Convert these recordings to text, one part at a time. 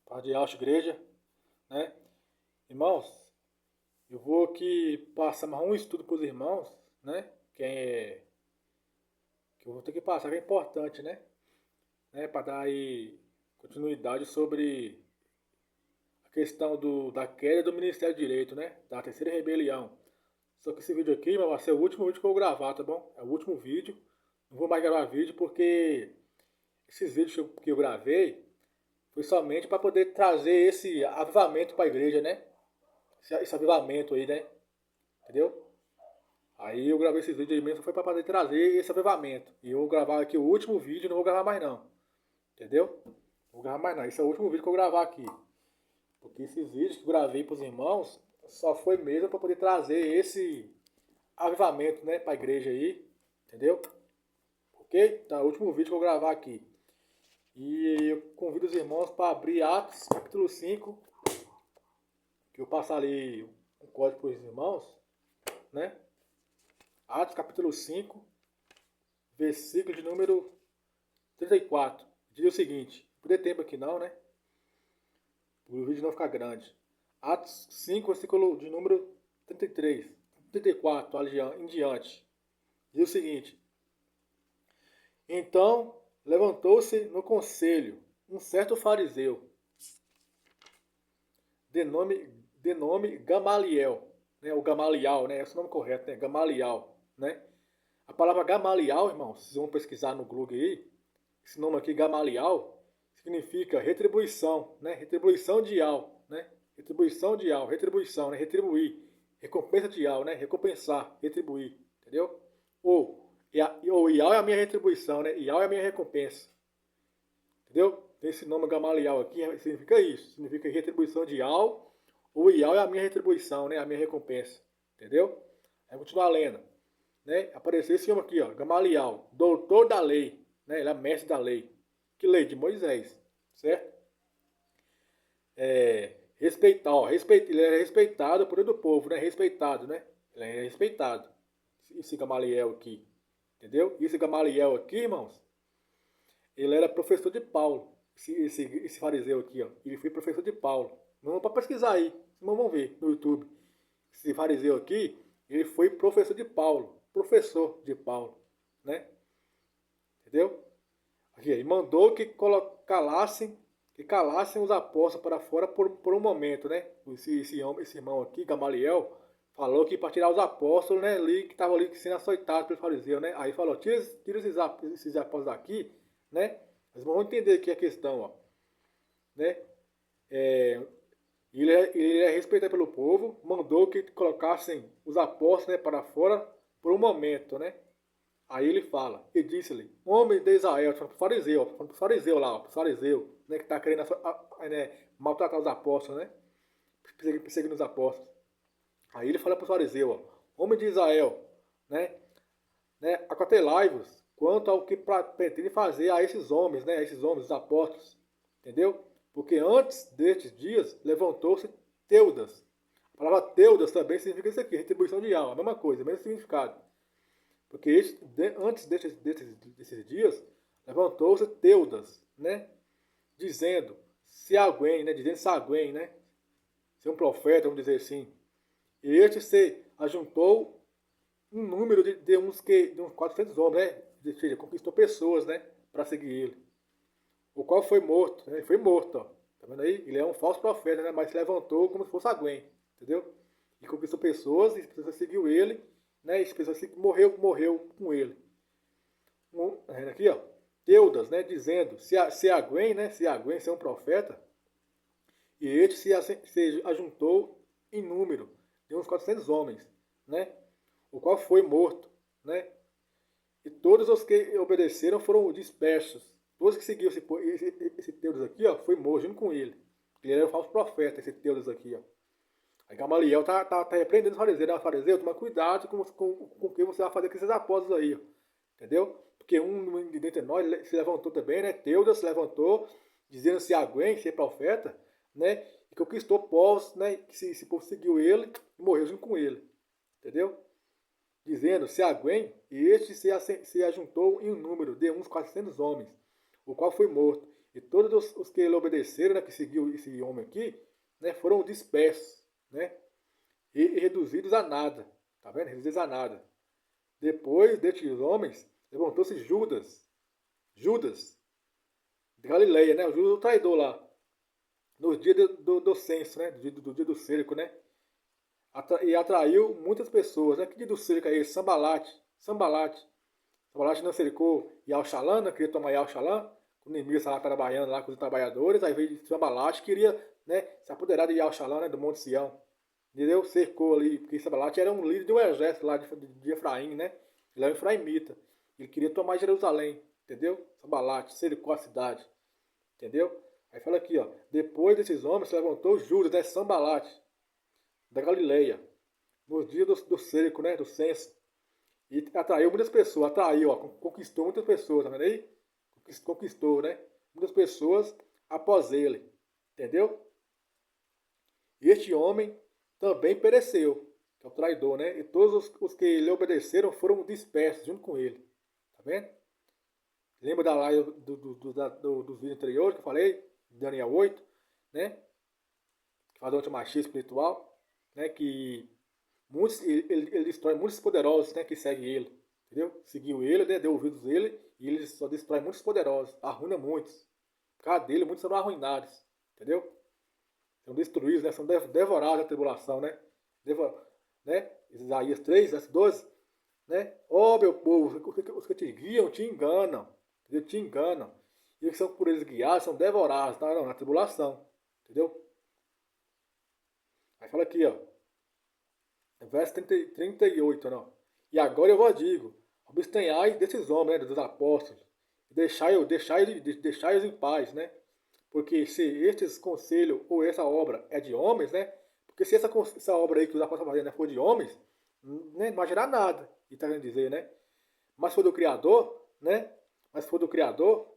Paz de alta igreja, né? Irmãos, eu vou aqui passar mais um estudo para os irmãos, né? Que eu vou ter que passar, que é importante, Para dar aí continuidade sobre a questão da queda do Ministério do Direito, né? Da terceira rebelião. Só que esse vídeo aqui, irmão, vai ser o último vídeo que eu vou gravar, tá bom? É o último vídeo. Não vou mais gravar vídeo porque esses vídeos que eu gravei foi somente para poder trazer esse avivamento para a igreja, né? Esse avivamento aí, né? Entendeu? Aí eu gravei esses vídeos aí mesmo, foi para poder trazer esse avivamento. E eu vou gravar aqui o último vídeo, não vou gravar mais não. Entendeu? Não vou gravar mais não. Esse é o último vídeo que eu vou gravar aqui. Porque esses vídeos que eu gravei para os irmãos só foi mesmo para poder trazer esse avivamento, né, para a igreja aí. Entendeu? Ok? Então é o último vídeo que eu vou gravar aqui. E eu convido os irmãos para abrir Atos capítulo 5, que eu passo ali um código para os irmãos, né? Atos capítulo 5, versículo de número 34. Diz o seguinte, não tem tempo aqui não, né? O vídeo não ficar grande. Atos 5, versículo de número 33, 34 ali em diante. Diz o seguinte. Então levantou-se no conselho um certo fariseu, de nome Gamaliel, né? O Gamaliel, né? Esse é o nome correto, né? Gamaliel, né? A palavra Gamaliel, irmão, vocês vão pesquisar no Google aí, esse nome aqui, Gamaliel, significa retribuição, né? Retribuição de al, né? Retribuição de al, retribuição, né? Retribuir. Recompensa de al, né? Recompensar, retribuir, entendeu? Ou ial é a minha retribuição, né? Ial é a minha recompensa, entendeu? Tem esse nome Gamaliel aqui, significa isso, significa retribuição de al, ou ial é a minha retribuição, né? A minha recompensa, entendeu? Aí continuar lendo, né? Apareceu esse homem aqui, ó, Gamaliel, doutor da lei, né? Ele é mestre da lei. Que lei? De Moisés, certo? Ele é respeitado por todo o povo, né? Respeitado, né? Ele é respeitado. Esse Gamaliel aqui, entendeu? Esse Gamaliel aqui, irmãos, ele era professor de Paulo. Esse fariseu aqui, ó, ele foi professor de Paulo. Não para pesquisar aí, não vão ver no YouTube. Esse fariseu aqui, ele foi professor de Paulo, né? Entendeu? Aqui, ele mandou que calassem os apóstolos para fora por um momento, né? Esse irmão aqui, Gamaliel, falou que para tirar os apóstolos, né, ali, que estavam ali sendo açoitados pelos fariseus, né? Aí falou, tira esses apóstolos daqui, né? Vocês vão entender aqui a questão, ó, né? Ele é respeitado pelo povo, mandou que colocassem os apóstolos, né, para fora por um momento, né? Aí ele fala, e disse-lhe, homem de Israel, falando pro fariseu lá, pro fariseu, né, que está querendo né, maltratar os apóstolos, né? Perseguindo os apóstolos. Aí ele fala pro fariseu, ó, homem de Israel, né, acautelai-vos quanto ao que pretende fazer a esses homens, né, a esses homens, os apóstolos, entendeu? Porque antes destes dias levantou-se Teudas. A palavra Teudas também significa isso aqui, retribuição de alma, a mesma coisa, o mesmo significado. Porque antes desses dias, levantou-se Teudas, né? Dizendo, se alguém, né? Dizendo se alguém, né? Ser um profeta, vamos dizer assim. E este se ajuntou um número de uns 400 homens, né? Ou seja, conquistou pessoas, né? Para seguir ele. O qual foi morto, né? Ele foi morto, ó. Tá vendo aí? Ele é um falso profeta, né? Mas se levantou como se fosse alguém, entendeu? E conquistou pessoas, e as pessoas seguiu ele, né? E as pessoas morreu com ele. Aqui, ó, Teudas, né? Dizendo, se Aguen, né? Se Aguen ser um profeta, e este se ajuntou em número de uns 400 homens, né? O qual foi morto, né? E todos os que obedeceram foram dispersos. Todos que seguiram esse Teudas aqui, ó, foi morto junto com ele. Ele era um falso profeta, esse Teudas aqui, ó. Aí Gamaliel tá repreendendo os fariseus, né? Fariseu, toma cuidado com o que você vai fazer com esses apóstolos aí, ó. Entendeu? Porque um de dentre nós se levantou também, né? Teudas se levantou, dizendo-se Aguen, ser profeta, né? E conquistou povos, né? Que esse povo seguiu ele e morreu junto com ele. Entendeu? Dizendo, se Aguen, e este se ajuntou em um número de uns 400 homens, o qual foi morto. E todos os que ele obedeceram, né, que seguiu esse homem aqui, né, foram dispersos, né, e reduzidos a nada. Tá vendo? Reduzidos a nada. Depois destes homens, levantou-se Judas, de Galileia, né, o Judas o traidor lá, no dia do censo, né, do dia do cerco, né, e atraiu muitas pessoas, né, que dia do cerco é esse? Sambalate não cercou Yauxalã, né, queria tomar Yauxalã, o inimigo estava lá trabalhando lá com os trabalhadores, aí veio Sambalate, queria, né, se apoderar de Yauxalã, né, do Monte Sião, entendeu? Cercou ali, porque Sambalate era um líder de um exército lá de Efraim, né, ele era um efraimita, ele queria tomar Jerusalém, entendeu? Sambalate cercou a cidade, entendeu? Aí fala aqui, ó, depois desses homens se levantou Judas, né, Sambalate, da Galileia, nos dias do cerco, né, do censo, e atraiu muitas pessoas, atraiu, ó, conquistou muitas pessoas, tá vendo aí? Conquistou, né? Muitas pessoas após ele, entendeu? E este homem também pereceu, que é o traidor, né? E todos os que lhe obedeceram foram dispersos junto com ele, tá vendo? Lembra da live dos vídeos anteriores que eu falei, Daniel 8, né? Que fala do antimachia espiritual, né? Que muitos, ele destrói muitos poderosos, né, que seguem ele, entendeu? Seguiu ele, né, deu ouvidos a ele, e ele só destrói muitos poderosos, arruina muitos. Por causa dele, muitos são arruinados, entendeu? São destruídos, né, são devorados na tribulação, né? Né? Isaías 3, verso 12, né? Ó, meu povo, os que te guiam te enganam, entendeu? Te enganam. E os que são por eles guiados são devorados, tá? Não, na tribulação, entendeu? Aí fala aqui, ó. Verso 38, não. E agora eu vos digo, abstenhai desses homens, né, dos apóstolos, deixai-os em paz, né? Porque se estes conselho ou essa obra é de homens, né? Porque se essa obra aí que os apóstolos fazendo, né, for de homens, né, não vai gerar nada, e está querendo dizer, né? Mas se for do Criador, né? Mas se for do Criador,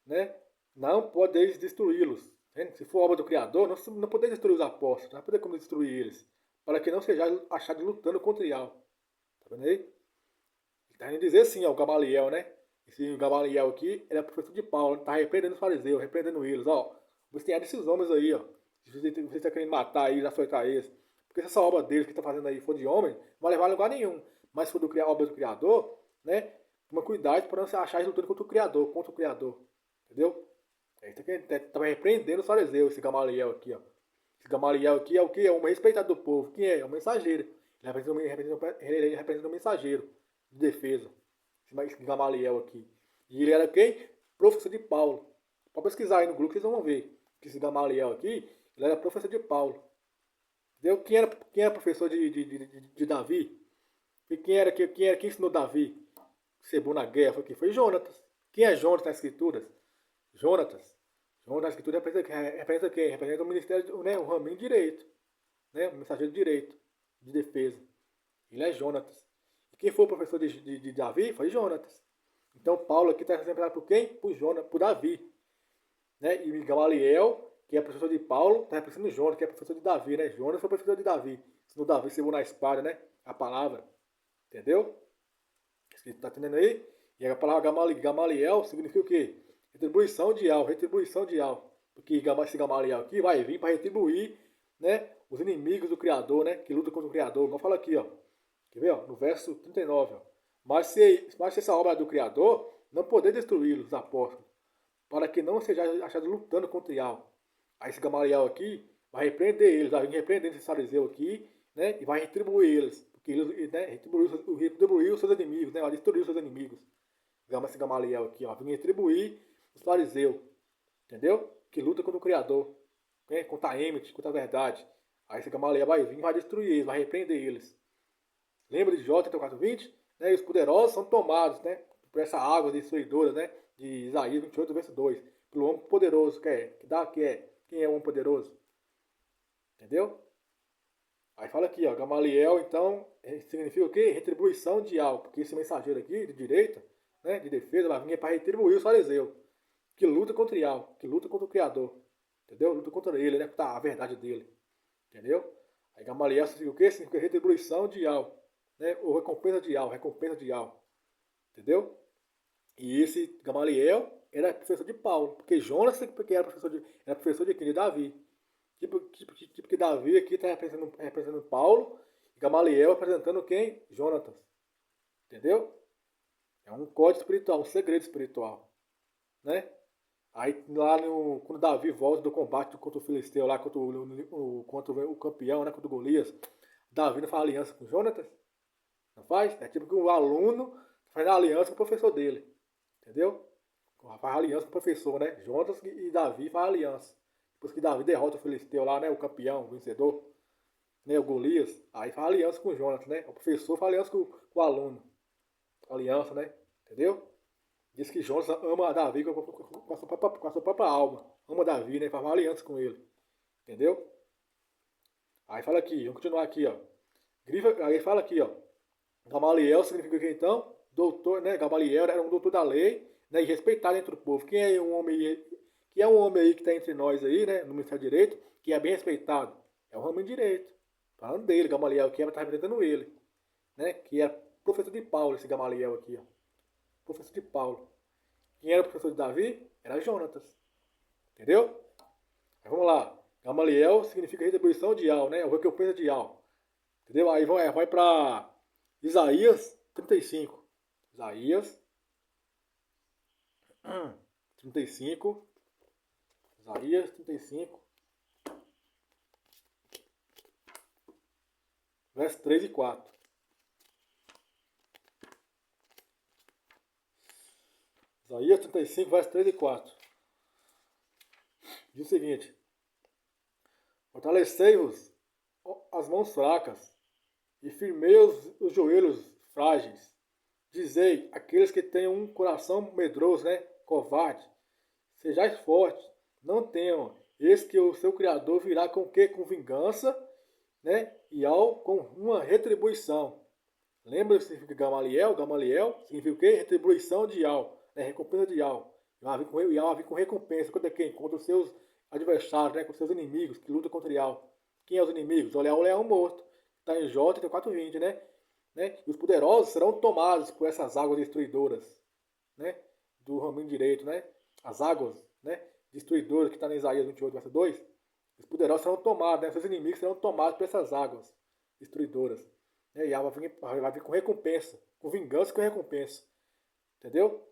né? Não podeis destruí-los. Né? Se for obra do Criador, não podeis destruir os apóstolos, não podeis como destruir eles, para que não sejais achados lutando contra Ial. Tá vendo aí? Ele está querendo dizer assim, ó, o Gamaliel, né? Esse Gamaliel aqui, ele é professor de Paulo, ele está repreendendo os fariseus, repreendendo eles, ó. Você tem desses homens aí, ó. Se você está querendo matar eles, açoitar eles. Porque se essa obra deles que está fazendo aí for de homem, não vai levar a lugar nenhum. Mas se for obra do Criador, né? Toma cuidado para não se achar lutando contra o Criador. Entendeu? Ele está repreendendo os fariseus, esse Gamaliel aqui, ó. Esse Gamaliel aqui é o que? É um respeitado do povo. Quem é? É um mensageiro. Ele representa um mensageiro de defesa. Esse Gamaliel aqui. E ele era quem? Professor de Paulo. Pode pesquisar aí no grupo, vocês vão ver. Que esse Gamaliel aqui, ele era professor de Paulo. Entendeu? Quem era professor de Davi? E quem ensinou Davi? Ser bom na guerra foi Jonatas. Quem é Jonatas nas escrituras? Jonatas. Jonatas na escritura representa quem? Representa o ministério, né, o raminho de direito. Né, o mensageiro de direito, de defesa. Ele é Jonatas. E quem foi o professor de Davi foi Jonatas. Então Paulo aqui está representado por quem? Por Davi. Né? E Gamaliel, que é professor de Paulo, está representando Jonas, que é professor de Davi. Né? Jonas foi professor de Davi. Se no Davi segurou na espada, né? A palavra. Entendeu? Está entendendo aí? E a palavra Gamaliel significa o quê? Retribuição de algo, retribuição de algo. Porque esse Gamaliel aqui vai vir para retribuir, né, os inimigos do Criador, né, que lutam contra o Criador. Vamos falar aqui, ó. Quer ver, ó, no verso 39, ó. Mas se essa obra é do Criador, não poder destruí-los, os apóstolos, para que não seja achado lutando contra Ial. Aí esse Gamaliel aqui vai repreender eles, vai vir repreendendo esse fariseu aqui, né, e vai retribuir eles. Porque eles, né, retribuir os seus inimigos, né, vai destruir os seus inimigos. Esse Gamaliel aqui, ó, vem retribuir os fariseus, entendeu? Que luta contra o Criador, né? Contra a Emet, contra a verdade. Aí esse Gamaliel vai vir e vai destruir eles, vai repreender eles. Lembra de Jó 34:20? Né? E os poderosos são tomados, né? Por essa água destruidora, né? De Isaías 28, verso 2. Pelo homem poderoso quem é o homem poderoso? Entendeu? Aí fala aqui, ó, Gamaliel, então, significa o quê? Retribuição de algo. Porque esse mensageiro aqui, de direita, né, de defesa, vai vir para retribuir os fariseus. Que luta contra o Ial, que luta contra o Criador. Entendeu? Luta contra ele, né? Contra a verdade dele. Entendeu? Aí Gamaliel significa o quê? Significa retribuição de Ial. Né? Ou recompensa de Ial, recompensa de Ial. Entendeu? E esse Gamaliel, era professor de Paulo, porque Jonas porque era professor de quem? De Davi. Tipo que Davi aqui está representando Paulo, e Gamaliel representando quem? Jonatas. Entendeu? É um código espiritual, um segredo espiritual. Né? Aí lá quando Davi volta do combate contra o Filisteu, lá contra o campeão, né? Contra o Golias, Davi não faz aliança com Jonatas? Não faz? É tipo que o aluno faz aliança com o professor dele. Entendeu? Faz aliança com o professor, né? Jonatas e Davi faz aliança. Depois que Davi derrota o Filisteu lá, né? O campeão, o vencedor, né? O Golias. Aí faz aliança com o Jonatas, né? O professor faz aliança com o aluno. Aliança, né? Entendeu? Diz que Jonas ama Davi com a sua própria alma. Ama Davi, né? Faz uma aliança com ele. Entendeu? Aí fala aqui, vamos continuar aqui, ó. Aí fala aqui, ó. Gamaliel significa o que então? Doutor, né? Gamaliel era um doutor da lei, né? E respeitado entre o povo. Quem é um homem aí que está entre nós aí, né? No Ministério do Direito, que é bem respeitado? É o homem de direito. Falando dele, Gamaliel, que está representando ele. Né? Que é professor de Paulo, esse Gamaliel aqui, ó. Professor de Paulo. Quem era o professor de Davi? Era Jonatas. Entendeu? Aí vamos lá. Gamaliel significa retribuição de Al, né? O recompensa de Al. Entendeu? Aí vai para Isaías 35. Isaías 35. Isaías 35. Verso 3 e 4. Isaías 35, verso 3 e 4. Diz o seguinte: fortalecei-vos as mãos fracas e firmei os joelhos frágeis. Dizei, aqueles que têm um coração medroso, né, covarde, sejais fortes, não temam, eis que o seu Criador virá com o quê? Com vingança, né, e com uma retribuição. Lembra o que significa Gamaliel? Gamaliel significa o quê? Retribuição de Al, né, recompensa de Al. Al vai vir com recompensa contra quem? Contra os seus adversários, né, contra os seus inimigos que lutam contra Al. Quem é os inimigos? O leão morto. Está em Jó 34:20, né? E os poderosos serão tomados por essas águas destruidoras, né? Do raminho direito, né? As águas, né? Destruidoras que está em Isaías 28, verso 2. Os poderosos serão tomados, né? Seus inimigos serão tomados por essas águas destruidoras. Né? E ela vai vir com recompensa, com vingança e com recompensa. Entendeu?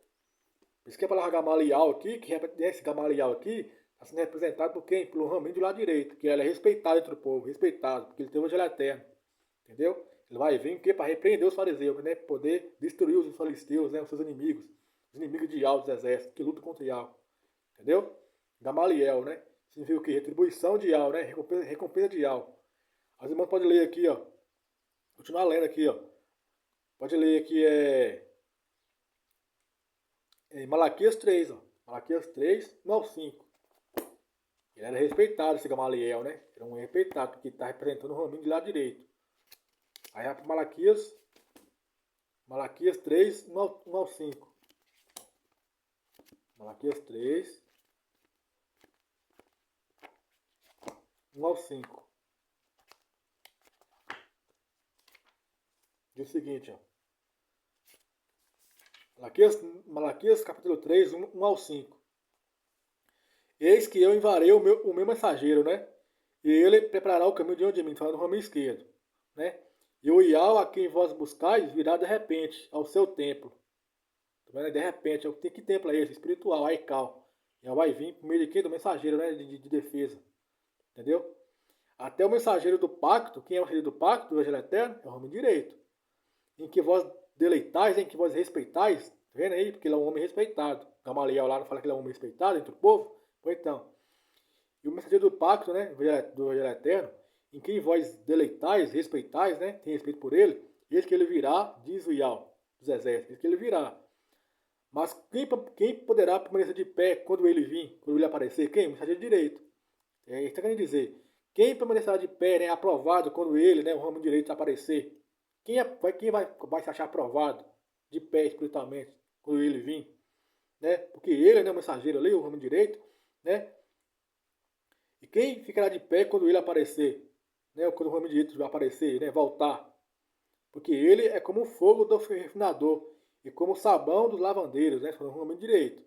Por isso que a palavra Gamaliel aqui, esse Gamaliel aqui, está sendo representado por quem? Pelo raminho do lado direito, que ela é respeitada entre o povo, respeitado, porque ele tem o evangelho eterno. Entendeu? Ele vai vir para repreender os fariseus, né? Poder destruir os filisteus, né? Os seus inimigos. Os inimigos de Yahweh dos exércitos, que lutam contra Yahweh. Entendeu? Gamaliel, né? Significa o quê? Retribuição de Yahweh, né? Recompensa de Yahweh. As irmãs podem ler aqui, ó. Continuar lendo aqui, ó. Pode ler aqui, Malaquias 3, ó. Malaquias 3, 1 ao 5. Ele era respeitado, esse Gamaliel, né? Era um respeitado, porque está representando o raminho de lado direito. Aí vai para Malaquias 3, 1 ao 5. Malaquias 3, 1 ao 5. Diz o seguinte, ó. Malaquias capítulo 3, 1 ao 5. Eis que eu enviarei o meu mensageiro, né? E ele preparará o caminho diante de mim, falando no raminho esquerdo, né? E o Ial a quem vós buscais virá de repente ao seu templo. Tá vendo? De repente, que templo é esse? Espiritual, Aikal. E vai vir por meio de quem? Do mensageiro, né? De defesa. Entendeu? Até o mensageiro do pacto, quem é o mensageiro do pacto, do Evangelho Eterno? É o homem direito. Em que vós deleitais, em que vós respeitais. Tá vendo aí? Porque ele é um homem respeitado. Gamaliel lá não fala que ele é um homem respeitado entre o povo? Pois então. E o mensageiro do pacto, né? Do Evangelho Eterno, em quem vós deleitais, respeitais, né? Tem respeito por ele. Eis que ele virá, diz o Ial dos exércitos. Eis que ele virá. Mas quem poderá permanecer de pé quando ele vir, quando ele aparecer? Quem? O mensageiro direito. É isso que está querendo dizer. Quem permanecerá de pé, né, aprovado quando ele, né, o ramo direito aparecer? Quem vai se achar aprovado de pé espiritualmente quando ele vir? Né? Porque ele, né, o mensageiro ali, o ramo direito, né? E quem ficará de pé quando ele aparecer? Né, quando o ramo direito vai aparecer, né, voltar? Porque ele é como o fogo do refinador e como o sabão dos lavandeiros, né, falando o ramo direito.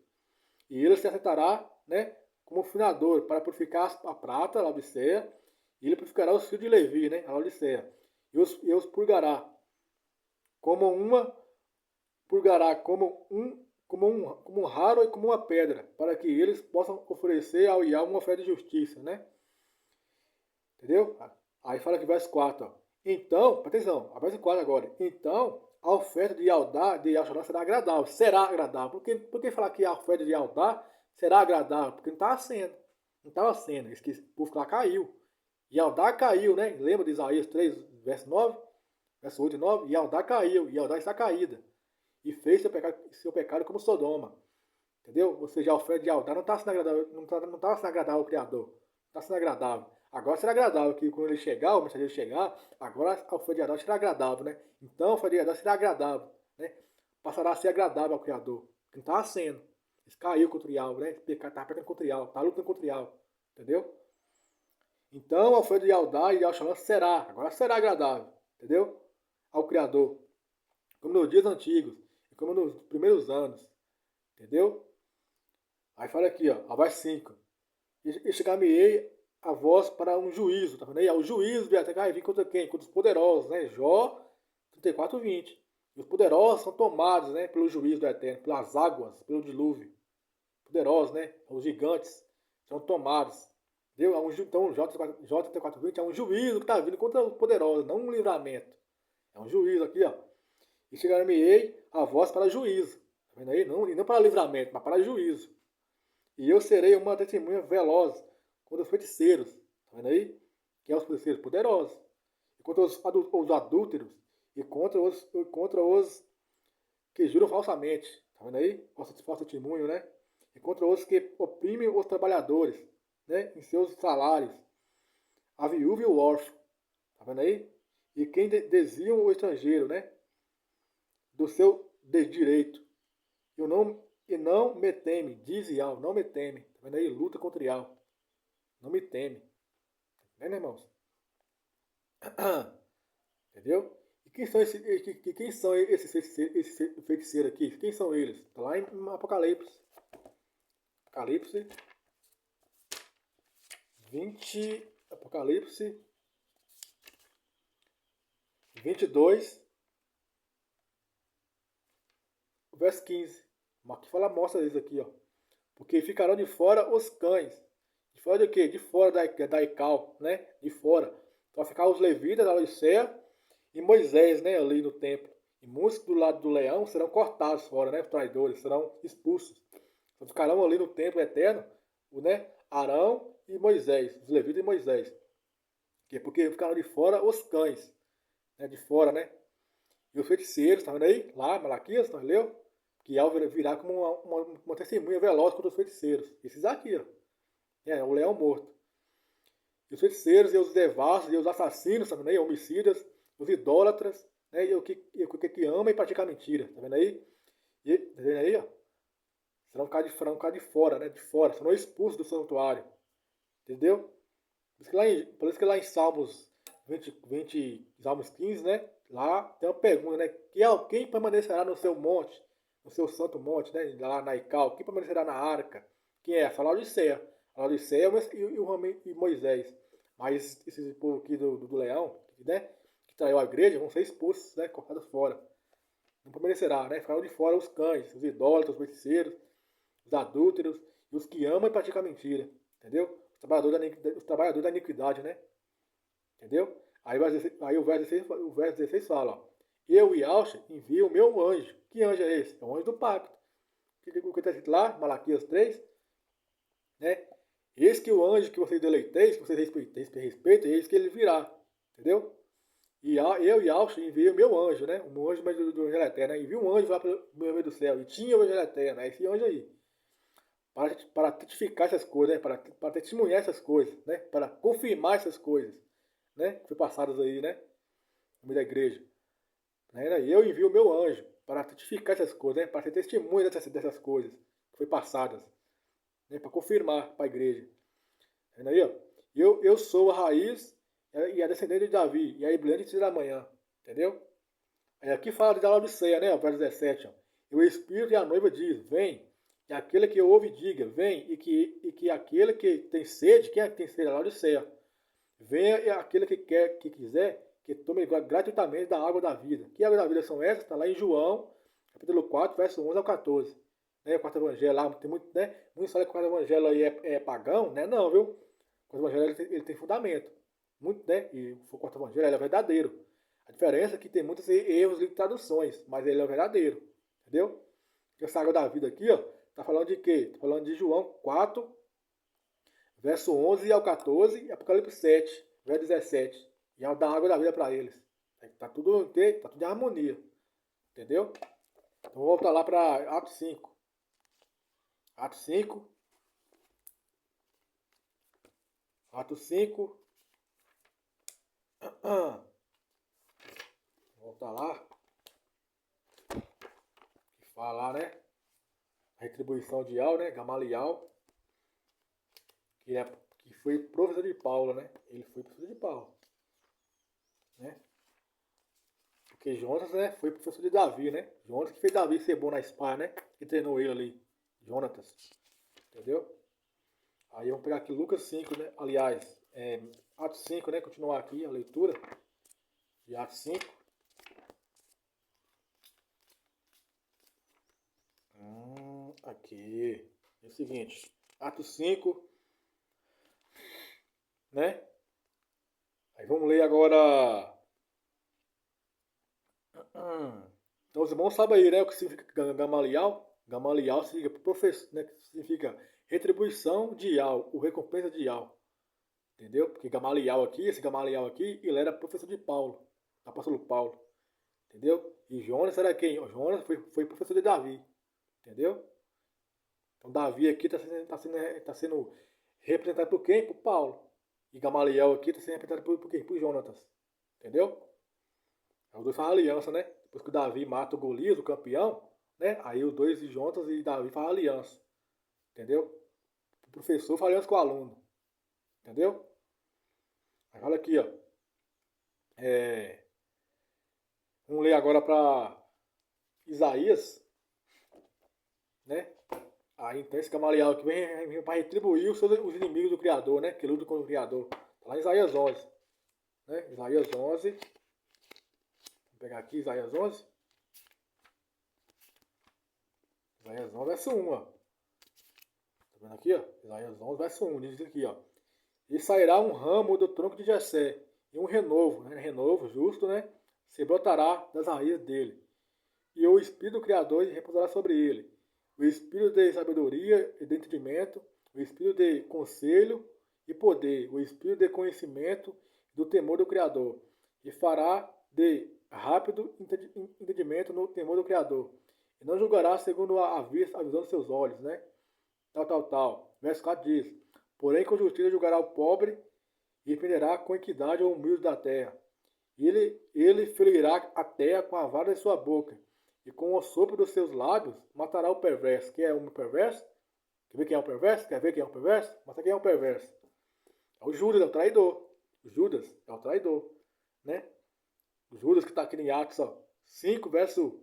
E ele se assentará, né, como finador para purificar a prata, a Laodiceia, e ele purificará os filhos de Levi, né, a Laodiceia, e os purgará como uma purgará como um raro e como uma pedra, para que eles possam oferecer ao Iá uma oferta de justiça, né? Entendeu? Aí fala que verso 4, ó. Então, atenção, a verso 4 agora. Então, a oferta de Yaldá, de Yashará será agradável. Será agradável. Por que falar que a oferta de Yaldá será agradável? Porque não estava sendo. Não estava sendo. Esse povo lá caiu. Yaldá caiu, né? Lembra de Isaías 3, verso 9? Verso 8 e 9? Yaldá caiu. Yaldá está caída. E fez seu pecado como Sodoma. Entendeu? Ou seja, a oferta de Yaldá não estava sendo agradável, não estava sendo agradável ao Criador. Não está sendo agradável. Agora será agradável, que quando ele chegar, o mensageiro chegar, agora a oferta de Yaldá será agradável, né? Então a oferta de Yaldá será agradável, né? Passará a ser agradável ao Criador. Que não estava sendo. Eles caiu contra o Yahweh, né? Estava pecando contra o Yahweh, estava lutando contra o Yahweh. Entendeu? Então a oferta de Yaldá e Yahshua será, agora será agradável, entendeu? Ao Criador. Como nos dias antigos, e como nos primeiros anos. Entendeu? Aí fala aqui, ó, a verso 5. E chegar-me-ei a voz para um juízo, tá vendo aí? O juízo vai vir contra quem? Contra os poderosos, né? Jó 34, 20. E os poderosos são tomados, né, pelo juízo do Eterno, pelas águas, pelo dilúvio. Poderosos, né? Os gigantes são tomados. Entendeu? Então, Jó 34, 20 é um juízo que está vindo contra os poderosos, não um livramento. É um juízo aqui, ó. E chegar-me-ei a voz para juízo. Tá vendo aí? Não, e não para livramento, mas para juízo. E eu serei uma testemunha veloz contra os feiticeiros. Tá vendo aí? Que é os feiticeiros poderosos. E contra os adúlteros. E contra os que juram falsamente. Tá vendo aí? Falso testemunho, né? E contra os que oprimem os trabalhadores, né? Em seus salários. A viúva e o órfão. Tá vendo aí? E quem desviam o estrangeiro, né? Do seu direito. E não me teme, diz Iau, não me teme. Tá vendo aí? Luta contra Iau. Não me teme. Tá vendo, irmãos? Entendeu? E quem são esses feiticeiros aqui? Quem são eles? Está lá em Apocalipse. Apocalipse 20. Apocalipse 22. Verso 15. Aqui mostra isso aqui, ó. Porque ficarão de fora os cães. De fora de quê? De fora da Ical, né? De fora. Então vai ficar os levitas da Laodiceia e Moisés, né? Ali no templo. E muitos do lado do leão serão cortados fora, né? Os traidores serão expulsos. Então ficarão ali no templo eterno, né? Arão e Moisés. Os levitas e Moisés. Porque ficaram de fora os cães. Né? De fora, né? E os feiticeiros, tá vendo aí? Lá, Malaquias, nós leu? Que ao virá como uma testemunha veloz contra os feiticeiros. Esses aqui, ó. O leão morto. E os feiticeiros, e os devassos, e os assassinos, tá vendo aí? Homicidas, os idólatras, né? E o que ama e pratica mentira, tá vendo aí? Tá vendo aí, ó? Serão ficar de fora, né? De fora, serão expulsos do santuário. Entendeu? Por isso que lá em Salmos 20, Salmos 15, né? Lá tem uma pergunta, né? Quem permanecerá no seu monte? No seu santo monte, né? Lá na Ical. Quem permanecerá na arca? Quem é? A Laodiceia. A Laodiceia e Moisés. Mas esse povo aqui do leão, né? Que traiu a igreja, vão ser expulsos, né? Cortados fora. Não permanecerá, né? Ficaram de fora os cães, os idólatras, os feiticeiros, os adúlteros e os que amam e praticam mentira. Entendeu? Os trabalhadores da iniquidade, né? Entendeu? Aí o verso 16 fala, ó. Eu e Alcha envio o meu anjo. Que anjo é esse? É o anjo do pacto. O que está escrito lá? Malaquias 3. Né? Eis que o anjo que vocês deleiteis, que vocês respeitem, eis que ele virá. Entendeu? E eu e Alcha enviei o meu anjo, né? O anjo do Evangelho Eterno. Né? Envio um anjo lá pelo meio do céu. E tinha o Evangelho Eterno, né? Esse anjo aí. Para testificar essas coisas, né? Para testemunhar essas coisas, né? Para confirmar essas coisas, né? Que foi passadas aí, né? No meio da igreja. Eu envio o meu anjo para testificar essas coisas, né? Para ser testemunha dessas coisas que foi passadas, né? Para confirmar para a igreja. Aí, ó. Eu sou a raiz e a descendente de Davi, e a brilhante da manhã, entendeu? Aí aqui fala de Laodiceia, né? O verso 17, ó. E o Espírito e a noiva diz, vem. que aquele que ouve diga, vem, e que aquele que tem sede, quem é que tem sede? Lá de céu. Venha e aquele que quiser, que tome gratuitamente da água da vida. Que água da vida são essas? Está lá em João, capítulo 4, verso 11 ao 14. Né? O quarto evangelho lá, tem muito, né? Muitos falam que o quarto evangelho aí é pagão, né? Não, viu? O quarto evangelho ele tem fundamento. Muito, né? E o quarto evangelho ele é verdadeiro. A diferença é que tem muitos erros de traduções, mas ele é verdadeiro. Entendeu? Essa água da vida aqui, ó, tá falando de quê? Tá falando de João 4, verso 11 ao 14 e Apocalipse 7, verso 17. E é da água da vida para eles. Tá tudo, tá tudo em harmonia. Entendeu? Então vou voltar lá para Atos 5. Atos 5. Atos 5. Vou voltar lá. Que fala, né? A retribuição de Al, né? Gamaliel. Que foi professor de Paulo, né? Ele foi professor de Paulo. Né? Porque Jonas, né, foi professor de Davi, né? Jonas que fez Davi ser bom na espada, né? Que treinou ele ali. Jonatas. Entendeu? Aí vamos pegar aqui Lucas 5, né? Aliás, Atos 5, né? Continuar aqui a leitura de Atos 5. Aqui. É o seguinte. Atos 5, né? Aí vamos ler agora. Então os irmãos sabem aí, né? O que significa Gamaliel. Gamaliel significa professor, né? Que significa retribuição de Ial, o recompensa de Ial. Entendeu? Porque Gamaliel aqui, esse Gamaliel aqui, ele era professor de Paulo, apóstolo Paulo. Entendeu? E Jonas era quem? O Jonas foi professor de Davi. Entendeu? Então Davi aqui tá sendo representado por quem? Por Paulo. E Gamaliel aqui está sendo representado por quem? Por Jonatas. Entendeu? Os dois fazem aliança, né? Depois que o Davi mata o Golias, o campeão, né? Aí os dois Jonatas e Davi fazem aliança. Entendeu? O professor faz aliança com o aluno. Entendeu? Aí olha aqui, ó. Vamos ler agora para Isaías, né? Aí então esse Gamaliel que vem para retribuir os inimigos do Criador, né? Que luta contra o Criador. Tá lá em Isaías 11. Né? Isaías 11. Vou pegar aqui Isaías 11. Isaías 11, verso 1, ó. Tá vendo aqui, ó? Isaías 11, verso 1. Diz aqui, ó. E sairá um ramo do tronco de Jessé, e um renovo, né? Renovo justo, né? Se brotará das raízes dele. E o Espírito do Criador repousará sobre ele. O Espírito de sabedoria e de entendimento, o Espírito de conselho e poder, o Espírito de conhecimento e do temor do Criador. E fará de rápido entendimento no temor do Criador. E não julgará segundo a visão dos seus olhos, né? Tal. Verso 4 diz: porém com justiça julgará o pobre e repreenderá com equidade o humilde da terra. Ele ferirá a terra com a vara de sua boca, e com o sopro dos seus lábios matará o perverso. Quem é o perverso? Quer ver quem é o perverso? Quer ver quem é o perverso? Mostra quem é o perverso. É o Judas, é o traidor. O Judas é o traidor. Né? O Judas que está aqui em Atos 5, verso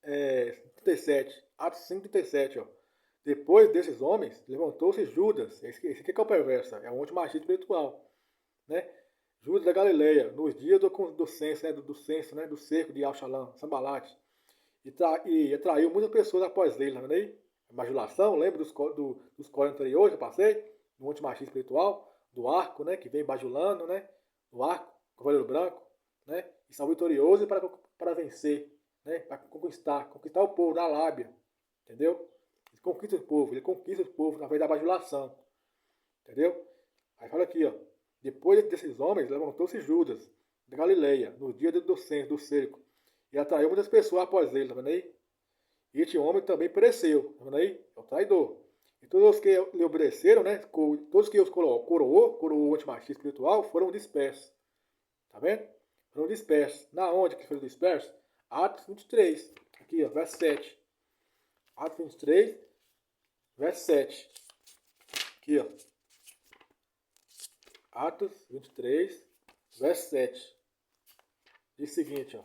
37. Atos 5, 37. Ó. Depois desses homens, levantou-se Judas. Esse aqui é o perverso. É um antimachista espiritual. Né? Judas da Galileia, nos dias do censo, né, do censo, né, do cerco de Al-Shalam, Sambalate, e atraiu muitas pessoas após ele, tá vendo aí? Bajulação, lembra dos códigos anteriores que eu passei? No antimachista espiritual, do arco, né, que vem bajulando, né, do arco, cavaleiro branco, né, e são vitoriosos para vencer, né, para conquistar o povo na lábia, entendeu? Ele conquista o povo através da bajulação, entendeu? Aí fala aqui, ó. Depois desses homens, levantou-se Judas, da Galileia, no dia do censo, do cerco, e atraiu muitas pessoas após ele, tá vendo aí? E este homem também pereceu, tá vendo aí? É o traidor. E todos os que lhe obedeceram, né? Todos que os coroou o antimachista espiritual, foram dispersos. Tá vendo? Foram dispersos. Na onde que foram dispersos? Atos 23. Aqui, ó, verso 7. Atos 23, verso 7. Aqui, ó. Atos 23, verso 7. Diz o seguinte, ó.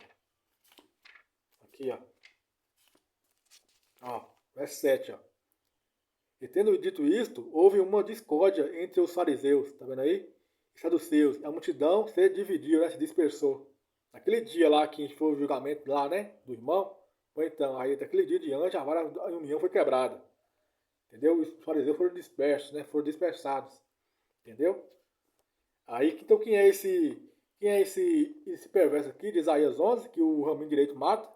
Aqui, ó. Verso 7, ó. E tendo dito isto, houve uma discórdia entre os fariseus, tá vendo aí? E saduceus. A multidão se dividiu, né? Se dispersou. Naquele dia lá que foi o julgamento lá, né? Do irmão. Então, aí daquele dia diante, a união foi quebrada. Entendeu? Os fariseus foram dispersos, né? Foram dispersados. Entendeu? Aí, então quem é esse perverso aqui de Isaías 11, que o raminho direito mata?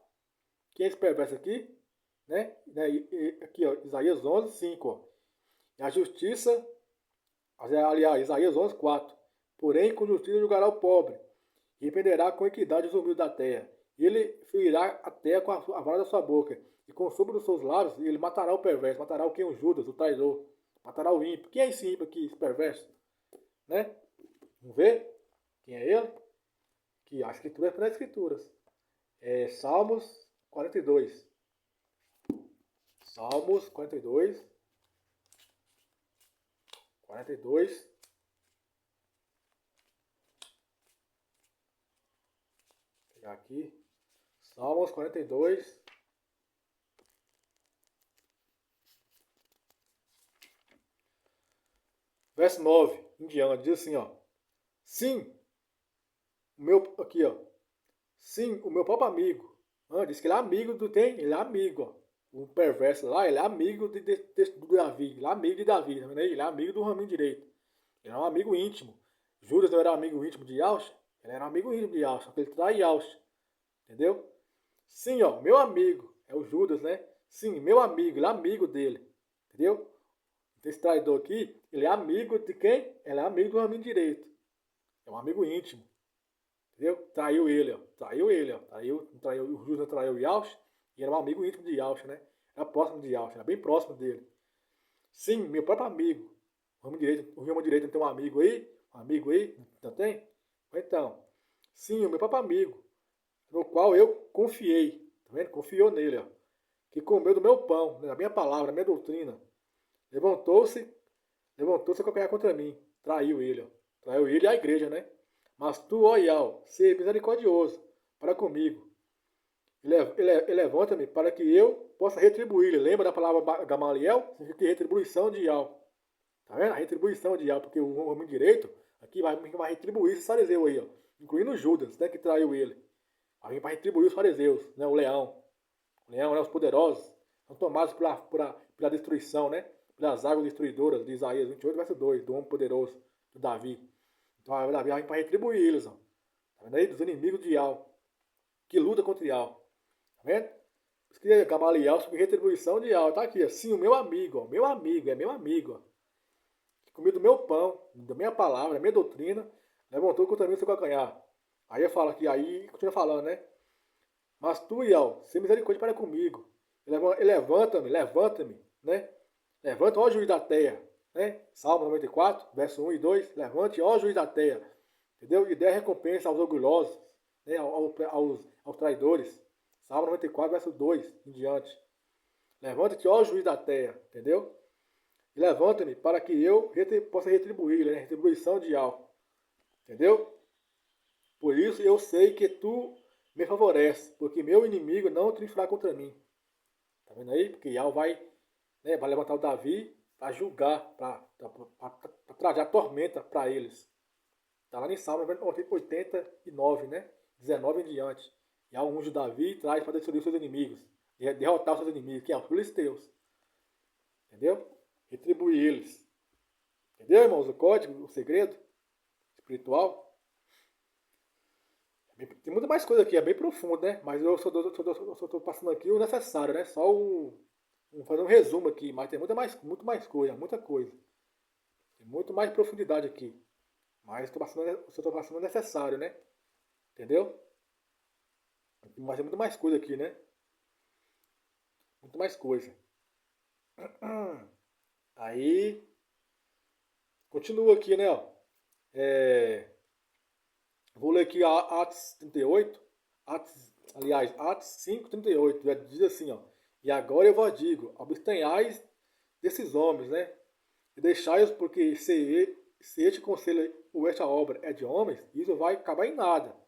Quem é esse perverso aqui? Né? Aqui, ó, Isaías 11, 5, ó. E a justiça, aliás, Isaías 11, 4. Porém, com justiça julgará o pobre, e repreenderá com equidade os humildes da terra. E ele ferirá a terra com a vara da sua boca, e com o sopro dos seus lábios, ele matará o perverso, matará o quem? O Judas, o traidor, matará o ímpio. Quem é esse ímpio aqui, esse perverso? Né? Vamos ver quem é ele? Que a escritura é para as escrituras. É Salmos 42. Salmos 42. 42. Vou pegar aqui. Salmos 42. Verso 9 em diante, diz assim, ó. Sim, aqui, ó. Sim, o meu próprio amigo. Diz que ele é amigo do tem, ele é amigo, ó. O perverso lá, ele é amigo do Davi, ele é amigo de Davi, tá vendo aí? Ele é amigo do raminho direito. Ele é um amigo íntimo. Judas não era amigo íntimo de Yahshua? Ele era amigo íntimo de Yahshua, porque ele trai Yahshua. Entendeu? Sim, ó, meu amigo, é o Judas, né? Sim, meu amigo, ele é amigo dele. Entendeu? Esse traidor aqui, ele é amigo de quem? Ele é amigo do raminho direito. É um amigo íntimo. Entendeu? Traiu ele, ó. Traiu ele, ó. O Judas traiu o Yahshua e era um amigo íntimo de Yahshua, né? Era próximo de Yahshua, era bem próximo dele. Sim, meu próprio amigo. O ramo direito não tem um amigo aí? Um amigo aí? Não tem? Então, sim, o meu próprio amigo, no qual eu confiei. Tá vendo? Confiou nele, ó. Que comeu do meu pão, da minha palavra, da minha doutrina. Levantou-se a calcanhar contra mim. Traiu ele, ó. Traiu ele e a igreja, né? Mas tu, ó Ial, seja misericordioso para comigo. Levanta-me para que eu possa retribuir. Lembra da palavra Gamaliel? Significa retribuição de Ial. Tá vendo? A retribuição de Ial, porque o homem direito aqui vai retribuir esse fariseu aí, ó. Incluindo Judas, né, que traiu ele. Vai vir para retribuir os fariseus, né, o leão. O leão, né, os poderosos. São tomados pela destruição, né? Pelas águas destruidoras de Isaías 28, verso 2, do homem poderoso, do Davi. Então Davi vai vir para retribuir eles, ó. Tá vendo aí? Dos inimigos de Ial, que luta contra Ial. Tá vendo? Por isso que Gamaliel sobre retribuição de Ial. Tá aqui, ó. Sim, o meu amigo, ó. Meu amigo, é meu amigo, ó. Que comeu do meu pão, da minha palavra, da minha doutrina, levantou contra mim o seu calcanhar. Aí eu falo aqui, aí continua falando, né? Mas tu, Ial, sem misericórdia para comigo. Levanta-me, né? Levanta, ó juiz da terra, né? Salmo 94, verso 1 e 2. Levante, ó juiz da terra, entendeu? E dê recompensa aos orgulhosos, né? aos traidores. Salmo 94, verso 2 em diante. Levanta-te, ó juiz da terra, entendeu? E levanta-me para que eu possa retribuir, né? Retribuição de algo, entendeu? Por isso eu sei que tu me favorece, porque meu inimigo não triunfará contra mim. Tá vendo aí? Porque Yahweh vai levantar o Davi para julgar, para trazer a tormenta para eles. Está lá em Salmo 89, né? 19 em diante. Yahweh unge Davi e traz para destruir os seus inimigos. Derrotar os seus inimigos, que é os filisteus. Entendeu? Retribuir eles. Entendeu, irmãos? O código, o segredo espiritual. Tem muita mais coisa aqui, é bem profundo, né? Mas eu só estou passando aqui o necessário, né? Vou fazer um resumo aqui, mas tem muito mais coisa, muita coisa. Tem muito mais profundidade aqui. Mas estou passando o necessário, né? Entendeu? Mas tem muito mais coisa aqui, né? Muito mais coisa. Aí, continua aqui, né? Ó. Vou ler aqui Atos 38. Atos 5, 38. Diz assim, ó. E agora eu vos digo, abstenhais desses homens, né? E deixai-os, porque se este conselho ou esta obra é de homens, isso vai acabar em nada.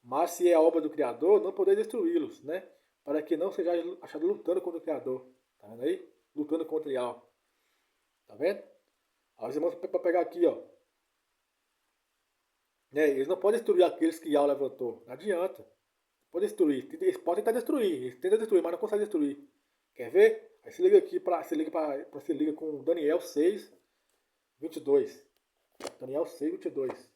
Mas se é a obra do Criador, não podeis destruí-los, né? Para que não sejais achados lutando contra o Criador. Tá vendo aí? Lutando contra Yao. Tá vendo? Aí os irmãos para pegar aqui, ó. Eles não podem destruir aqueles que Yao levantou. Não adianta. Pode destruir. Eles podem tentar destruir. Eles tentam destruir, mas não conseguem destruir. Quer ver? Aí se liga aqui se liga com Daniel 6, 22. Daniel 6, 22.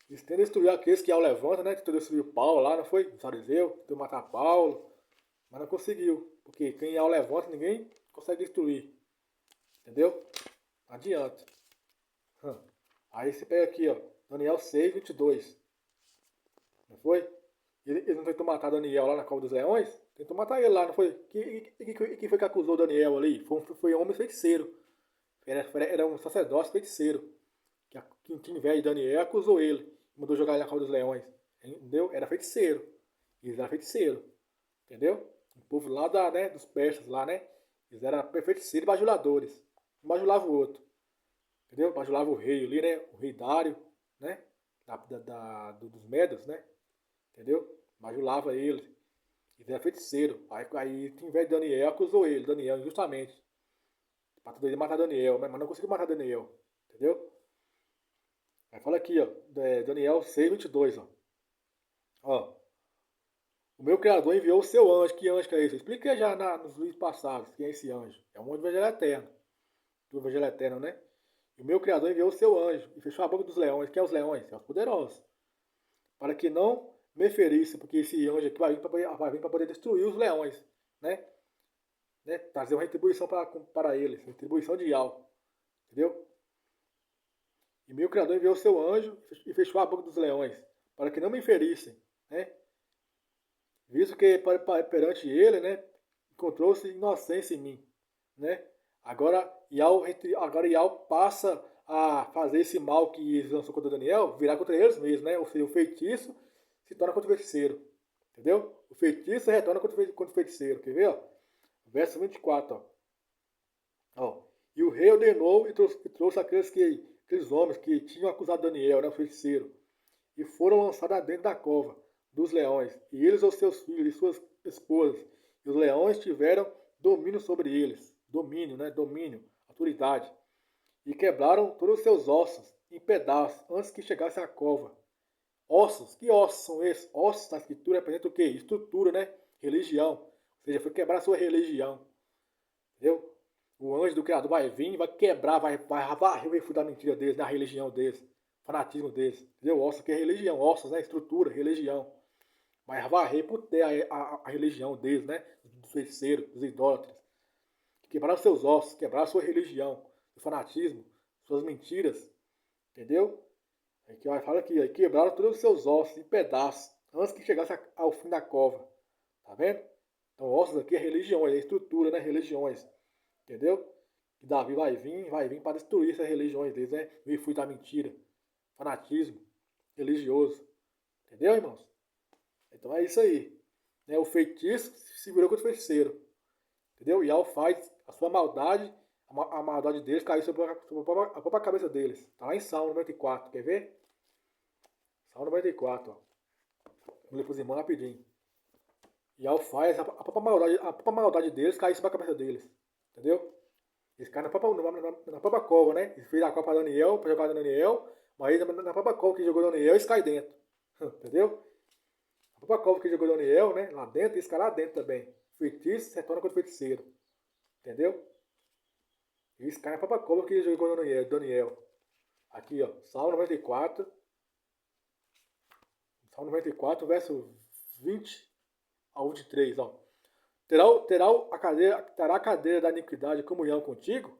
Eles tentam destruir aqueles que Yao levanta, né? Tentou destruir Paulo lá, não foi? O fariseu, tentou matar Paulo. Mas não conseguiu. Porque quem Yao levanta, ninguém consegue destruir. Entendeu? Não adianta. Aí você pega aqui, ó. Daniel 6, 22. Não foi? Ele não tentou matar Daniel lá na cova dos leões? Tentou matar ele lá, não foi? Quem foi que acusou Daniel ali? Foi um homem feiticeiro. Era um sacerdócio feiticeiro. Que tinha inveja de Daniel acusou ele. Mandou jogar ele na cova dos leões. Entendeu? Era feiticeiro. Eles eram feiticeiros. Entendeu? O povo lá dos persas lá, né? Eles eram feiticeiros e bajuladores. Um bajulava o outro. Entendeu? Bajulava o rei ali, né? O rei Dário, né? Dos Medos, né? Entendeu? Bajulava ele. Ele era feiticeiro. Aí em vez de Daniel, acusou ele, Daniel, injustamente. Pra matar Daniel, mas não conseguiu matar Daniel. Entendeu? Aí fala aqui, ó. Daniel 6, 22, ó. Ó. O meu Criador enviou o seu anjo. Que anjo que é esse? Eu expliquei já nos vídeos passados quem é esse anjo. É um anjo do Evangelho Eterno. Do Evangelho Eterno, né? E o meu Criador enviou o seu anjo e fechou a boca dos leões. Quem é os leões? São os poderosos. Para que não me ferisse, porque esse anjo aqui vai vir para poder destruir os leões, né? Trazer uma retribuição para eles, retribuição de Yao, entendeu? E meu Criador enviou o seu anjo e fechou a boca dos leões, para que não me ferissem, né? Visto que perante ele, né, encontrou-se inocência em mim, né? Agora Yao passa a fazer esse mal que eles lançou contra Daniel, virar contra eles mesmos, né? Ou seja, o feitiço se torna contra o feiticeiro. Entendeu? O feitiço retorna contra o feiticeiro. Quer ver? Ó? Verso 24. Ó. E o rei ordenou e trouxe aqueles homens que tinham acusado Daniel, né, o feiticeiro, e foram lançados dentro da cova dos leões. E eles, os seus filhos e suas esposas. E os leões tiveram domínio sobre eles. Domínio, né? Domínio, autoridade. E quebraram todos os seus ossos em pedaços antes que chegasse à cova. Ossos? Que ossos são esses? Ossos na escritura representa o quê? Estrutura, né? Religião. Ou seja, foi quebrar a sua religião. Entendeu? O anjo do Criador vai vir, vai quebrar, vai varrer o refúgio da mentira deles, na religião deles, fanatismo deles. Entendeu? Ossos que é religião, ossos, né? Estrutura, religião. Vai varrer por terra a religião deles, né? Dos feiticeiros, dos idólatras. Quebraram seus ossos, quebraram sua religião, o fanatismo, suas mentiras. Entendeu? Aqui fala aqui, aí quebraram todos os seus ossos em pedaços, antes que chegasse ao fim da cova. Tá vendo? Então ossos aqui é religiões, é estrutura, né? Religiões. Entendeu? Que Davi vai vir para destruir essas religiões deles, né? O refúgio da mentira. Fanatismo religioso. Entendeu, irmãos? Então é isso aí. O feitiço se virou contra o feiticeiro. Entendeu? E Yao faz a sua maldade, a maldade deles cair sobre a própria cabeça deles. Está lá em Salmo 94. Quer ver? Salmo 94. Ó. Vamos ler para os irmãos rapidinho. Yao faz a própria maldade deles cair sobre a cabeça deles. Entendeu? Eles caem na própria cova, né? Eles fez a cova para Daniel, para jogar Daniel, mas na própria cova que jogou Daniel, eles caem dentro. Entendeu? A própria cova que jogou Daniel, né? Lá dentro, eles caem lá dentro também. Feitiço se retorna contra o feiticeiro. Entendeu? Eles caem na própria cova que jogou Daniel. Aqui, ó. Salmo 94. Salmo 94, verso 20 ao 23, ó. Terá a cadeira da iniquidade comunhão contigo?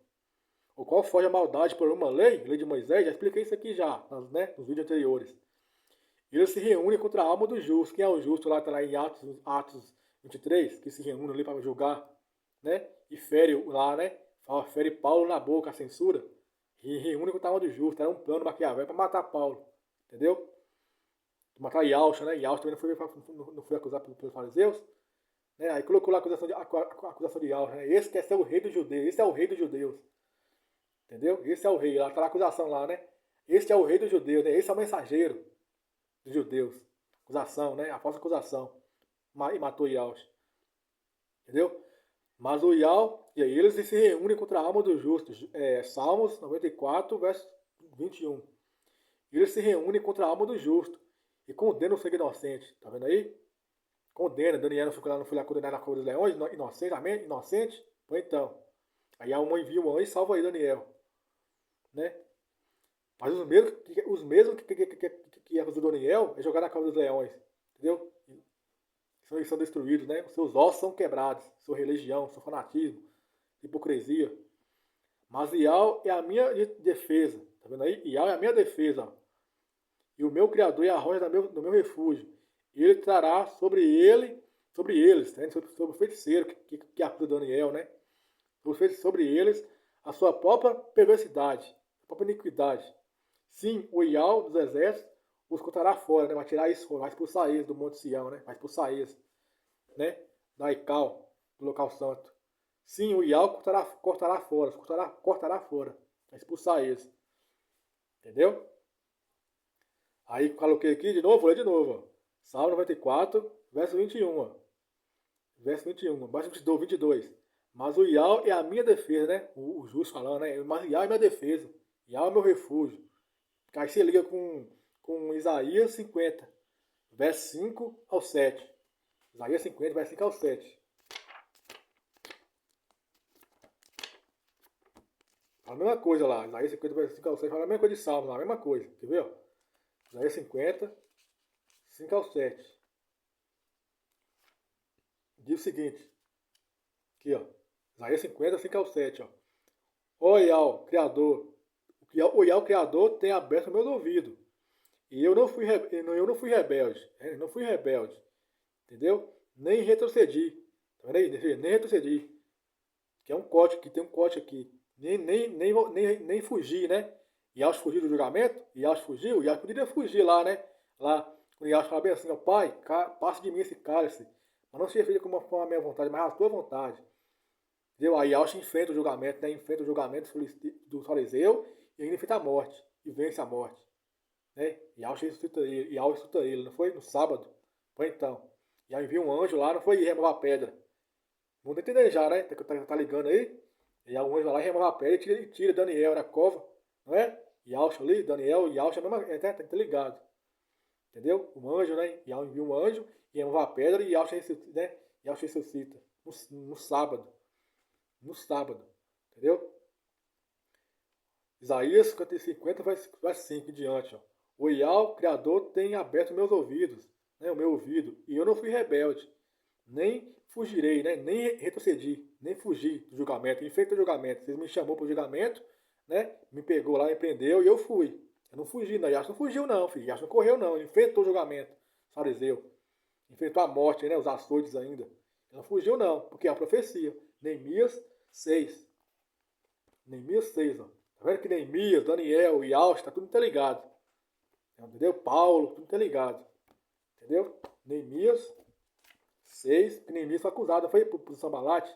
O qual foge a maldade por uma lei de Moisés? Já expliquei isso aqui já, né, nos vídeos anteriores. Ele se reúne contra a alma do justo. Quem é o justo lá? Está lá em Atos 23, que se reúne ali para julgar, né? E fere lá, né? Fere Paulo na boca, a censura. E reúne contra a alma do justo. Era um plano maquiavélico para matar Paulo. Entendeu? Matar Yaucha, né? Yaucha também não foi acusado pelos fariseus. Né? Aí colocou lá a acusação de Yaucha. Né? Esse quer ser o rei dos judeus. Esse é o rei dos judeus. Entendeu? Esse é o rei. Lá está a acusação lá, né? Esse é o rei dos judeus. Né? Esse é o mensageiro dos judeus. Acusação, né? A falsa acusação. e matou Yaush. Entendeu? Mas o Ial, e aí eles se reúnem contra a alma dos justos. Salmos 94, verso 21. Eles se reúnem contra a alma do justo e condenam o sangue inocente. Tá vendo aí? Condena. Daniel não foi lá condenar na cova dos leões, inocente, amém? Inocente? Pois então. Aí a mãe envia um anjo e salva aí Daniel. Né? Mas os mesmos que acusam Daniel é jogar na cova dos leões. Entendeu? Eles são destruídos, né? Os seus ossos são quebrados. Sua religião, seu fanatismo, hipocrisia. Mas Ial é a minha defesa. Tá vendo aí? Ial é a minha defesa. Ó. E o meu Criador é a rocha do meu refúgio. Ele trará sobre eles, né? sobre o feiticeiro que acusa Daniel, né? Sobre eles a sua própria perversidade, a própria iniquidade. Sim, o Ial dos exércitos os cortará fora, né? Vai tirar isso, vai expulsar eles do Monte Sião, né? Vai expulsar eles, né? Da Ical, do local santo. Sim, o Ial cortará fora. Vai expulsar eles. Entendeu? Aí coloquei aqui de novo, vou ler de novo. Ó. Salmo 94, verso 21. Ó. Verso 21, verso 22. Mas o Ial é a minha defesa, né? O justo falando, né? Mas o Ial é minha defesa. Ial é meu refúgio. Aí você liga com Isaías 50, verso 5 ao 7. Isaías 50, verso 5 ao 7. A mesma coisa lá. Isaías 50, verso 5 ao 7. Fala a mesma coisa de Salmo lá. A mesma coisa. Quer ver? Ó? Isaías 50, 5 ao 7. Diz o seguinte. Aqui, ó. Isaías 50, 5 ao 7. Ó. Ó Ial, Criador. O Ial, Criador, tem aberto meus ouvidos. E eu não fui rebelde. Não fui rebelde. Entendeu? Nem retrocedi. Tá vendo aí? Nem retrocedi. Que é um corte, que tem um corte aqui. Nem fugir, né? Yaush fugiu do julgamento? Yaush fugiu? Yaush poderia fugir lá, né? Lá, quando Yaush fala bem assim, ó, pai, passe de mim esse cálice. Mas não seja feito como a minha vontade, mas a tua vontade. Entendeu? Aí Yaush enfrenta o julgamento, né? Enfrenta o julgamento do fariseu e ainda enfrenta a morte. E vence a morte. Né? Yaush ressuscita ele, não foi? No sábado. Foi então. E aí envia um anjo lá, não foi remover a pedra. Não tá entendendo já, né? Tá ligando aí? E aí o anjo vai lá e remove a pedra e tira Daniel da cova. Não é? Yaush ali, Daniel e Yaush é a mesma. Tá ligado. Entendeu? O anjo, né? Yaush envia um anjo e remove a pedra e Yaush ressuscita, né? Yaush ressuscita. No sábado. No sábado. Entendeu? Isaías 50, vai 5 em diante. Ó. O Ial, Criador, tem aberto meus ouvidos, né, o meu ouvido, e eu não fui rebelde, nem fugirei, né, nem retrocedi, nem fugi do julgamento, enfrentei o julgamento. Vocês me chamou para o julgamento, né, me pegou lá, me prendeu e eu fui. Eu não fugi, não. Iacho não fugiu, não, filho. Iacho não correu, não. Ele enfrentou o julgamento, fariseu. Enfrentou a morte, né, os açoites ainda. Ele não fugiu, não, porque é a profecia. Neemias 6. Neemias 6, ó. Tá vendo que Neemias, Daniel e Yaush, tá tudo interligado. Entendeu? Paulo, tudo interligado. Entendeu? Neemias 6, que Neemias foi acusado, foi pro Sambalate.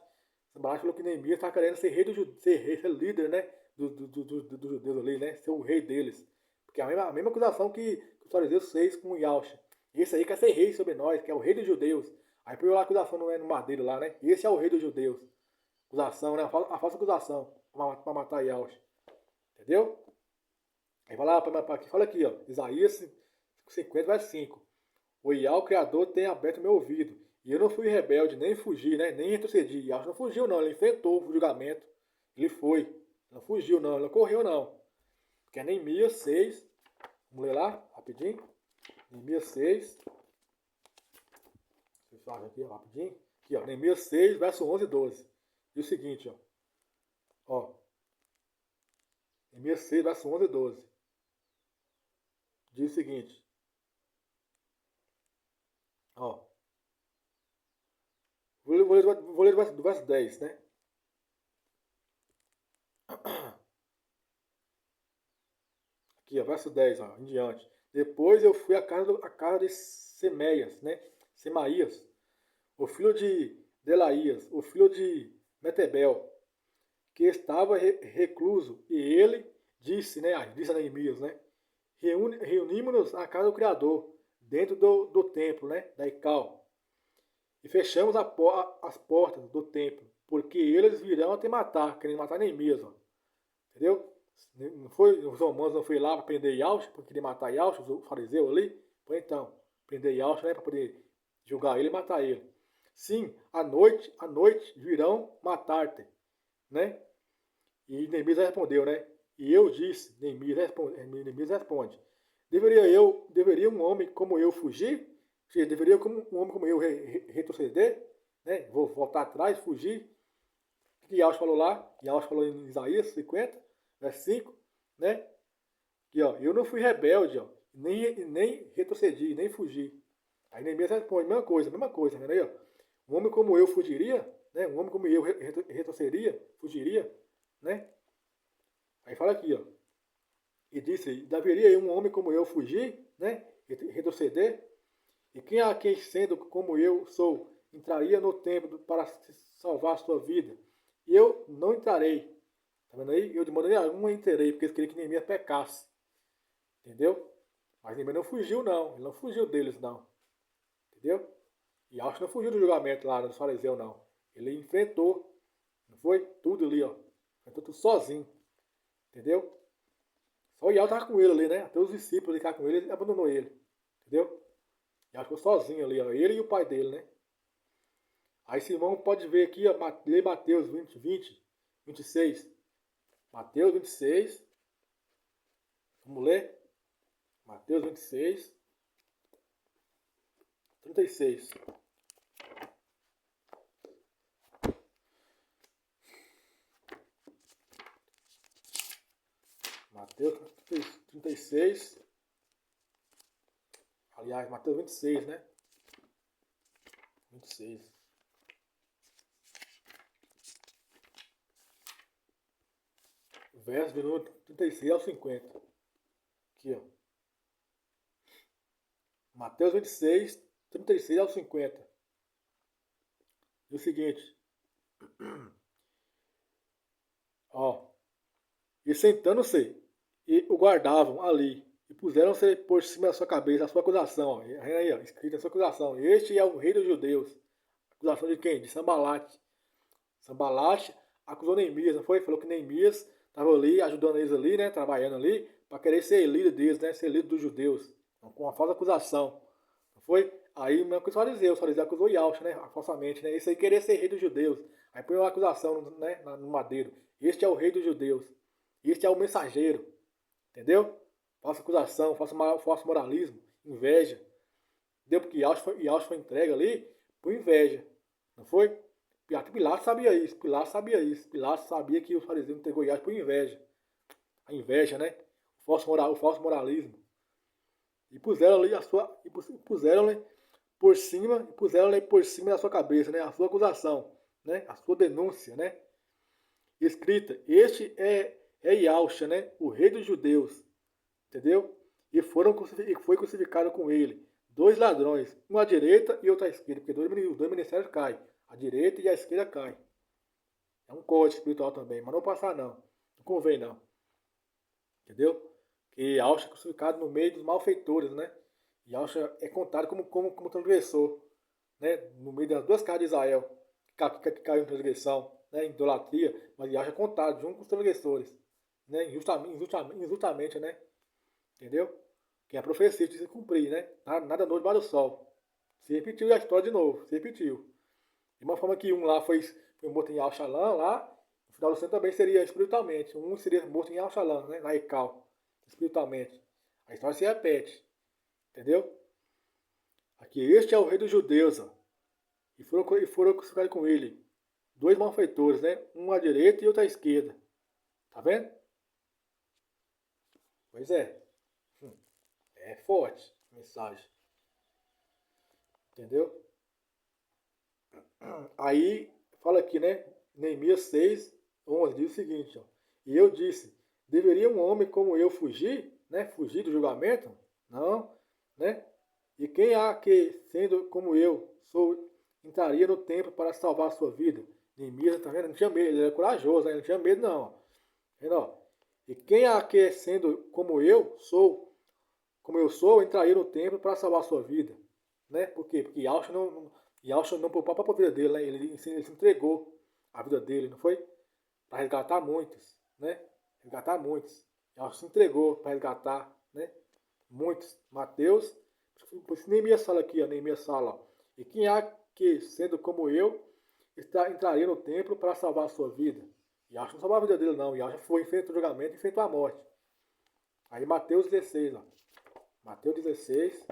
Sambalate falou que Neemias estava querendo ser rei ser líder, né? Dos judeus ali, né? Ser o rei deles. Porque é a mesma acusação que os fariseus fez com o Yaush. Esse aí quer ser rei sobre nós, que é o rei dos judeus. Aí pegou lá a acusação no madeiro lá, né? Esse é o rei dos judeus. Acusação, né? A falsa acusação para matar Yaush. Entendeu? Aí vai lá, aqui, fala aqui, ó. Isaías 50, verso 5. O Ial, Criador, tem aberto meu ouvido. E eu não fui rebelde, nem fugi, né? Nem retrocedi. Yaush não fugiu, não. Ele enfrentou o julgamento. Ele foi. Ele não fugiu, não. Ele não correu, não. Porque é Neemias 6. Vamos ler lá, rapidinho. Neemias 6. Deixa eu aqui, ó, rapidinho. Aqui, ó. Neemias 6, verso 11 e 12. E o seguinte, ó. Ó. Neemias 6, verso 11 e 12. Diz o seguinte. Ó. Vou ler do verso 10, né? Aqui, ó, verso 10, ó, em diante. Depois eu fui à casa de Semeias, né? Semaías, o filho de Delaías, o filho de Metebel, que estava recluso, e ele disse, né? Disse a Neemias, né? Reunimos-nos à casa do Criador, dentro do templo, né? Da Ical. e fechamos as portas do templo, porque eles virão a te matar, querendo matar Neemias, ó. Entendeu? Não foi, os romanos não foi lá para prender Yaush, porque queria matar Yaush, os fariseus ali? Foi então, prender Yaush, né, para poder julgar ele e matar ele. Sim, à noite virão matar-te, né? E Neemias respondeu, né? E eu disse, Neemias responde, deveria um homem como eu fugir? Ou seja, deveria um homem como eu retroceder? Né? Vou voltar atrás, fugir? O que Yaush falou lá? Yaush falou em Isaías 50, verso 5, né? Que, ó, eu não fui rebelde, ó, nem retrocedi, nem fugi. Aí Neemias responde, mesma coisa, né? Aí, ó, um homem como eu fugiria, né? Um homem como eu retrocederia, fugiria, né? Aí fala aqui, ó. E disse, deveria um homem como eu fugir, né? Retroceder? E quem sendo como eu sou, entraria no templo para salvar a sua vida? E eu não entrarei. Tá vendo aí? Eu de maneira nenhuma entrei, porque eles queriam que Neemias pecasse. Entendeu? Mas Neemias não fugiu, não. Ele não fugiu deles, não. Entendeu? E Yaush não fugiu do julgamento lá dos fariseus, não. Ele enfrentou. Não foi? Tudo ali, ó. Enfrentou tudo sozinho. Entendeu? Só o Yaush estava com ele ali, né? Até os discípulos ali com ele, ele abandonou ele. Entendeu? Yaush ficou sozinho ali, ó. Ele e o pai dele, né? Aí Simão pode ver aqui, ó, lê Mateus 26. Mateus 26. Vamos ler? Mateus 26, 36. Mateus 36. Aliás, Mateus 26, né? 26. Verso de número 36 ao 50. Aqui, ó. Mateus 26, 36 ao 50. E o seguinte. Ó. E sentando-se, e o guardavam ali, e puseram-se por cima da sua cabeça a sua acusação. Ó. Aí, ó, escrita a sua acusação. Este é o rei dos judeus. Acusação de quem? De Sambalate. Sambalate acusou Neemias, não foi? Falou que Neemias estava ali, ajudando eles ali, né? Trabalhando ali, para querer ser líder deles, né? Ser líder dos judeus. Com uma falsa acusação. Não foi? Aí mesmo que os fariseus acusou Yaush, né? Falsamente, né? Isso aí querer ser rei dos judeus. Aí põe uma acusação, né? No madeiro. Este é o rei dos judeus. Este é o mensageiro. Entendeu? Falsa acusação, falso moralismo, inveja. Entendeu? Porque Yaush foi entregue ali por inveja. Não foi? Pilatos sabia isso. Pilatos sabia que os fariseus entregou Yaush por inveja. A inveja, né? O falso moralismo. E puseram ali puseram-lhe por cima da sua cabeça, né? A sua acusação, né? A sua denúncia, né? Escrita, este é Yaush, né? O rei dos judeus, entendeu? E foi crucificado com ele 2 ladrões, um à direita e outro à esquerda, porque os dois ministérios caem, a direita e a esquerda caem. É um código espiritual também, mas não passar não, não convém não, entendeu? Que Yaush é crucificado no meio dos malfeitores, né? Yaush é contado como transgressor, né? No meio das duas casas de Israel, que caiu em transgressão, né? Em idolatria, mas Yaush é contado junto com os transgressores, né? Injustamente, né? Entendeu? Que a profecia tinha que se cumprir, né? Nada novo debaixo do sol. Se repetiu a história de novo, se repetiu. De uma forma que um lá foi morto em Al-Shalam, lá, no final do céu também seria espiritualmente. Um seria morto em Al-Shalam, né? Na Ical, espiritualmente. A história se repete. Entendeu? Aqui, este é o rei dos judeus, ó. E foram crucificados com ele 2 malfeitores, né? Um à direita e outro à esquerda. Tá vendo? Pois é. É forte a mensagem. Entendeu? Aí, fala aqui, né? Neemias 6, 11, diz o seguinte, ó. E eu disse, deveria um homem como eu fugir, né? Fugir do julgamento? Não, né? E quem há que, sendo como eu, entraria no templo para salvar a sua vida? Neemias, tá vendo? Não tinha medo, ele era corajoso, né? Não tinha medo, não. Vendo, ó? E quem há que, sendo como eu sou, entraria no templo para salvar a sua vida, né? Por quê? Porque Yaush Yahushua não poupou a própria vida dele, né? Ele se entregou a vida dele, não foi? Para resgatar muitos, né? Resgatar muitos. Yahushua se entregou para resgatar, né? Muitos. Mateus, por isso Neemias fala aqui, ó, Neemias fala, ó, e quem há que, sendo como eu, entraria no templo para salvar a sua vida? Yahushua não salvou a vida dele, não. Yahushua foi, enfrentou o julgamento e enfrentou a morte. Aí Mateus 16, ó. Mateus 16.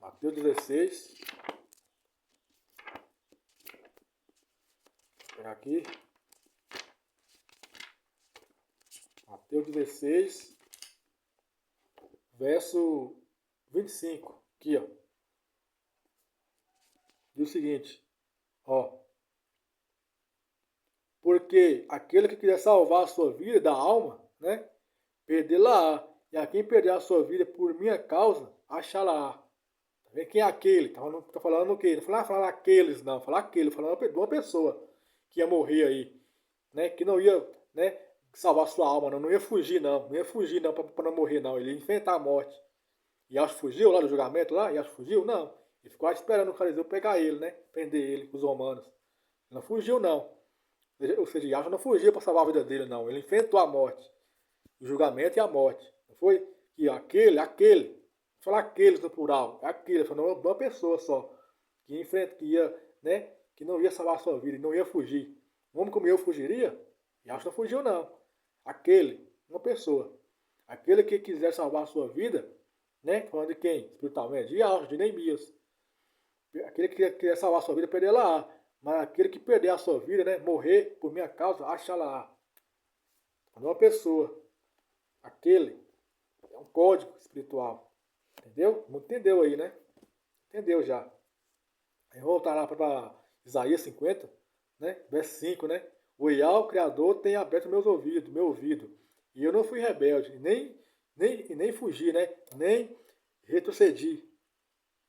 Mateus 16. Vou pegar aqui. Mateus 16, verso 25. Aqui, ó. Diz o seguinte, ó. Porque aquele que quiser salvar a sua vida da alma, né? Perdê-la-á. E a quem perder a sua vida por minha causa, achá-la-á. Tá vendo? Quem é aquele? Tá falando o quê? Não falar aqueles, não. Falar aquele. Falando de uma pessoa que ia morrer aí. Né? Que não ia, né, salvar a sua alma, não. Não ia fugir, não. Não ia fugir, não, para não morrer, não. Ele ia enfrentar a morte. E Yahshua fugiu lá do julgamento lá? Yahshua fugiu? Não. Ele ficou esperando o fariseu pegar ele, né? Prender ele, os romanos. Ele não fugiu, não. Ou seja, Yahshua não fugiu para salvar a vida dele, não. Ele enfrentou a morte. O julgamento e a morte. Não foi? Que aquele. Vou falar aqueles no plural. Aquele, falando uma pessoa só. Que enfrenta, que ia, né? Que não ia salvar a sua vida, não ia fugir. Um homem como eu fugiria? Yahshua não fugiu, não. Aquele, uma pessoa. Aquele que quiser salvar a sua vida, né? Falando de quem? Espiritualmente? De Yahshua, de Neemias. Aquele que quer salvar a sua vida, perder lá. Mas aquele que perder a sua vida, né? Morrer por minha causa, acha lá. Quando uma pessoa, aquele, é um código espiritual. Entendeu? Entendeu aí, né? Entendeu já. Aí voltar lá para Isaías 50, né? Verso 5, né? O Iá, o Criador, tem aberto meus ouvidos, meu ouvido. E eu não fui rebelde, nem fugi, né? Nem retrocedi.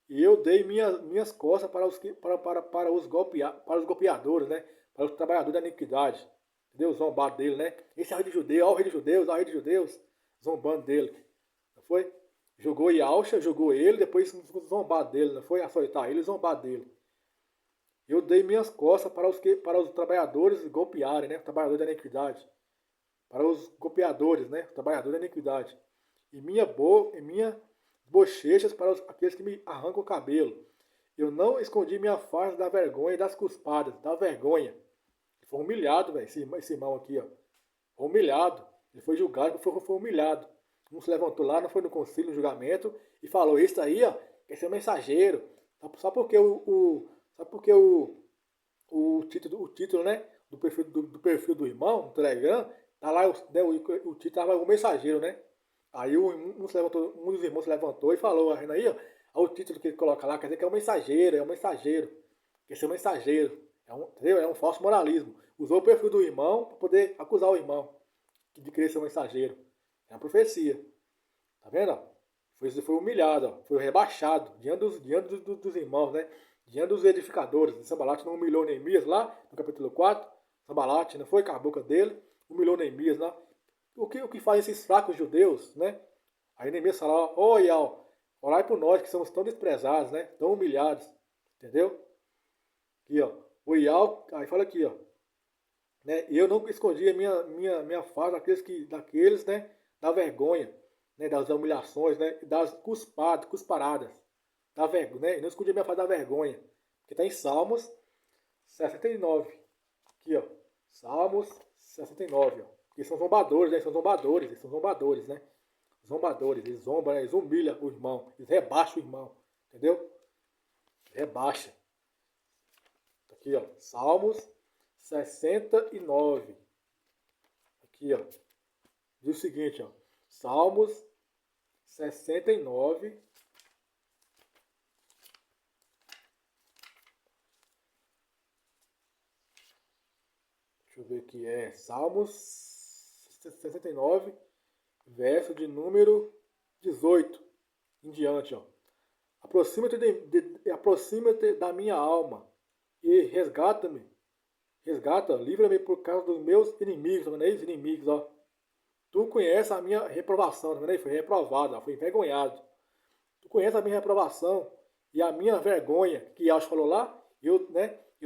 E eu dei minhas costas para os golpeadores, né? Para os trabalhadores da iniquidade. Entendeu? Zombado dele, né? Esse é o rei de judeus, ó o rei de judeus, ó o rei de judeus. Zombando dele. Não foi? Jogou Yahshua, jogou ele, depois zombar dele, não foi? Açoitar ele e zombar dele. Eu dei minhas costas para os trabalhadores golpearem, né? Trabalhadores da iniquidade. Para os golpeadores, né? Trabalhadores da iniquidade. E minhas bochechas para aqueles que me arrancam o cabelo. Eu não escondi minha face da vergonha e das cuspadas, da vergonha. Ele foi humilhado, velho, esse irmão aqui, ó. Foi humilhado. Ele foi julgado, foi humilhado. Um se levantou lá, não foi no concílio, no julgamento, e falou, esse aí, ó, quer ser um mensageiro. Só porque o título, né, do perfil do irmão, no Telegram, tá lá, o título tava o mensageiro, né? Aí um dos irmãos se levantou e falou, aí, ó, o título que ele coloca lá, quer dizer que é um mensageiro. Quer ser um mensageiro. Entendeu? É um falso moralismo. Usou o perfil do irmão para poder acusar o irmão de querer ser um mensageiro. É uma profecia. Tá vendo? Foi humilhado, ó. Foi rebaixado diante dos irmãos, né? Diante dos edificadores. Sambalat não humilhou Neemias lá, no capítulo 4. Sambalat não foi com a boca dele, humilhou Neemias lá. O que faz esses fracos judeus, né? Aí Neemias fala, ó, Ial, orai por nós que somos tão desprezados, né? Tão humilhados. Entendeu? Aqui, ó. O Ial, aí fala aqui, ó. Né? E eu não escondi a minha face daqueles, né? Da vergonha, né? Das humilhações, né? Das cusparadas. Da vergonha, né? Eu não escondi a minha face da vergonha. Que está em Salmos 69. Aqui, ó. Salmos 69, ó. Porque são zombadores, né? São zombadores, né? Zombadores, eles zombam, né? Eles humilham o irmão, eles rebaixam o irmão, entendeu? Rebaixa. Aqui, ó. Salmos 69. Aqui, ó. Diz o seguinte, ó. Salmos 69. Deixa eu ver aqui. É Salmos 69, verso de número 18 em diante, ó. Aproxima-te da minha alma e resgata-me. Livra-me por causa dos meus inimigos, tá vendo? Inimigos, ó. Tu conheces a minha reprovação, tá vendo? Foi reprovado, ó, foi envergonhado. Tu conheces a minha reprovação e a minha vergonha, que Yahshua falou lá, eu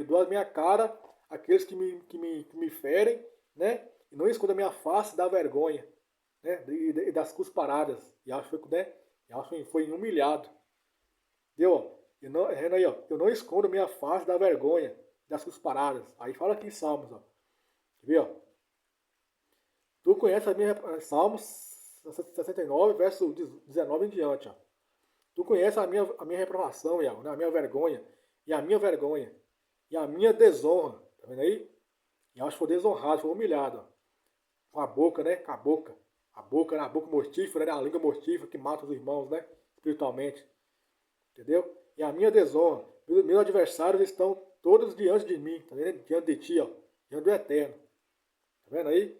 dou a minha cara àqueles que me ferem, né? E não escondo a minha face da vergonha, né? E das cusparadas. Yahshua foi, né? Yahshua foi humilhado. Entendeu? Eu não escondo minha face da vergonha, das cusparadas. Aí fala aqui em Salmos, ó. Quer ver, ó? Tu conheces a minha... Salmos 69, verso 19 em diante, ó. Tu conheces a minha reprovação, Yahweh, né? A minha vergonha, e a minha vergonha, e a minha desonra. Tá vendo aí? Yahweh foi desonrado, foi humilhado, ó. Com a boca, né? Com a boca. A boca mortífera, né? A língua mortífera que mata os irmãos, né? Espiritualmente. Entendeu? E a minha desonra. Meus adversários estão todos diante de mim, tá vendo? Diante de ti, ó. Diante do Eterno. Tá vendo aí?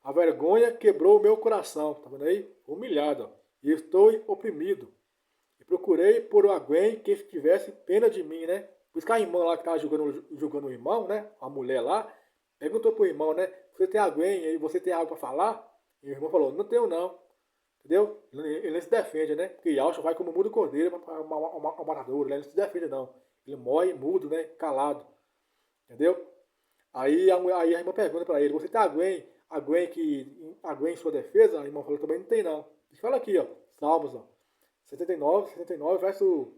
A vergonha quebrou o meu coração, tá vendo aí? Humilhado, ó. E estou oprimido. E procurei por alguém que tivesse pena de mim, né? Por isso que a irmã lá que estava julgando o irmão, né? A mulher lá, perguntou pro irmão, né? Você tem alguém aí, você tem algo para falar? E o irmão falou, não tenho não. Entendeu? Ele se defende, né? Porque Yahshua vai como mudo cordeiro para uma matadora, né? Ele não se defende não. Ele morre mudo, né? Calado. Entendeu? Aí a irmã pergunta para ele, você tem alguém em sua defesa? A irmã falou, também não tem não. E fala aqui, ó, Salmos, ó, 79, verso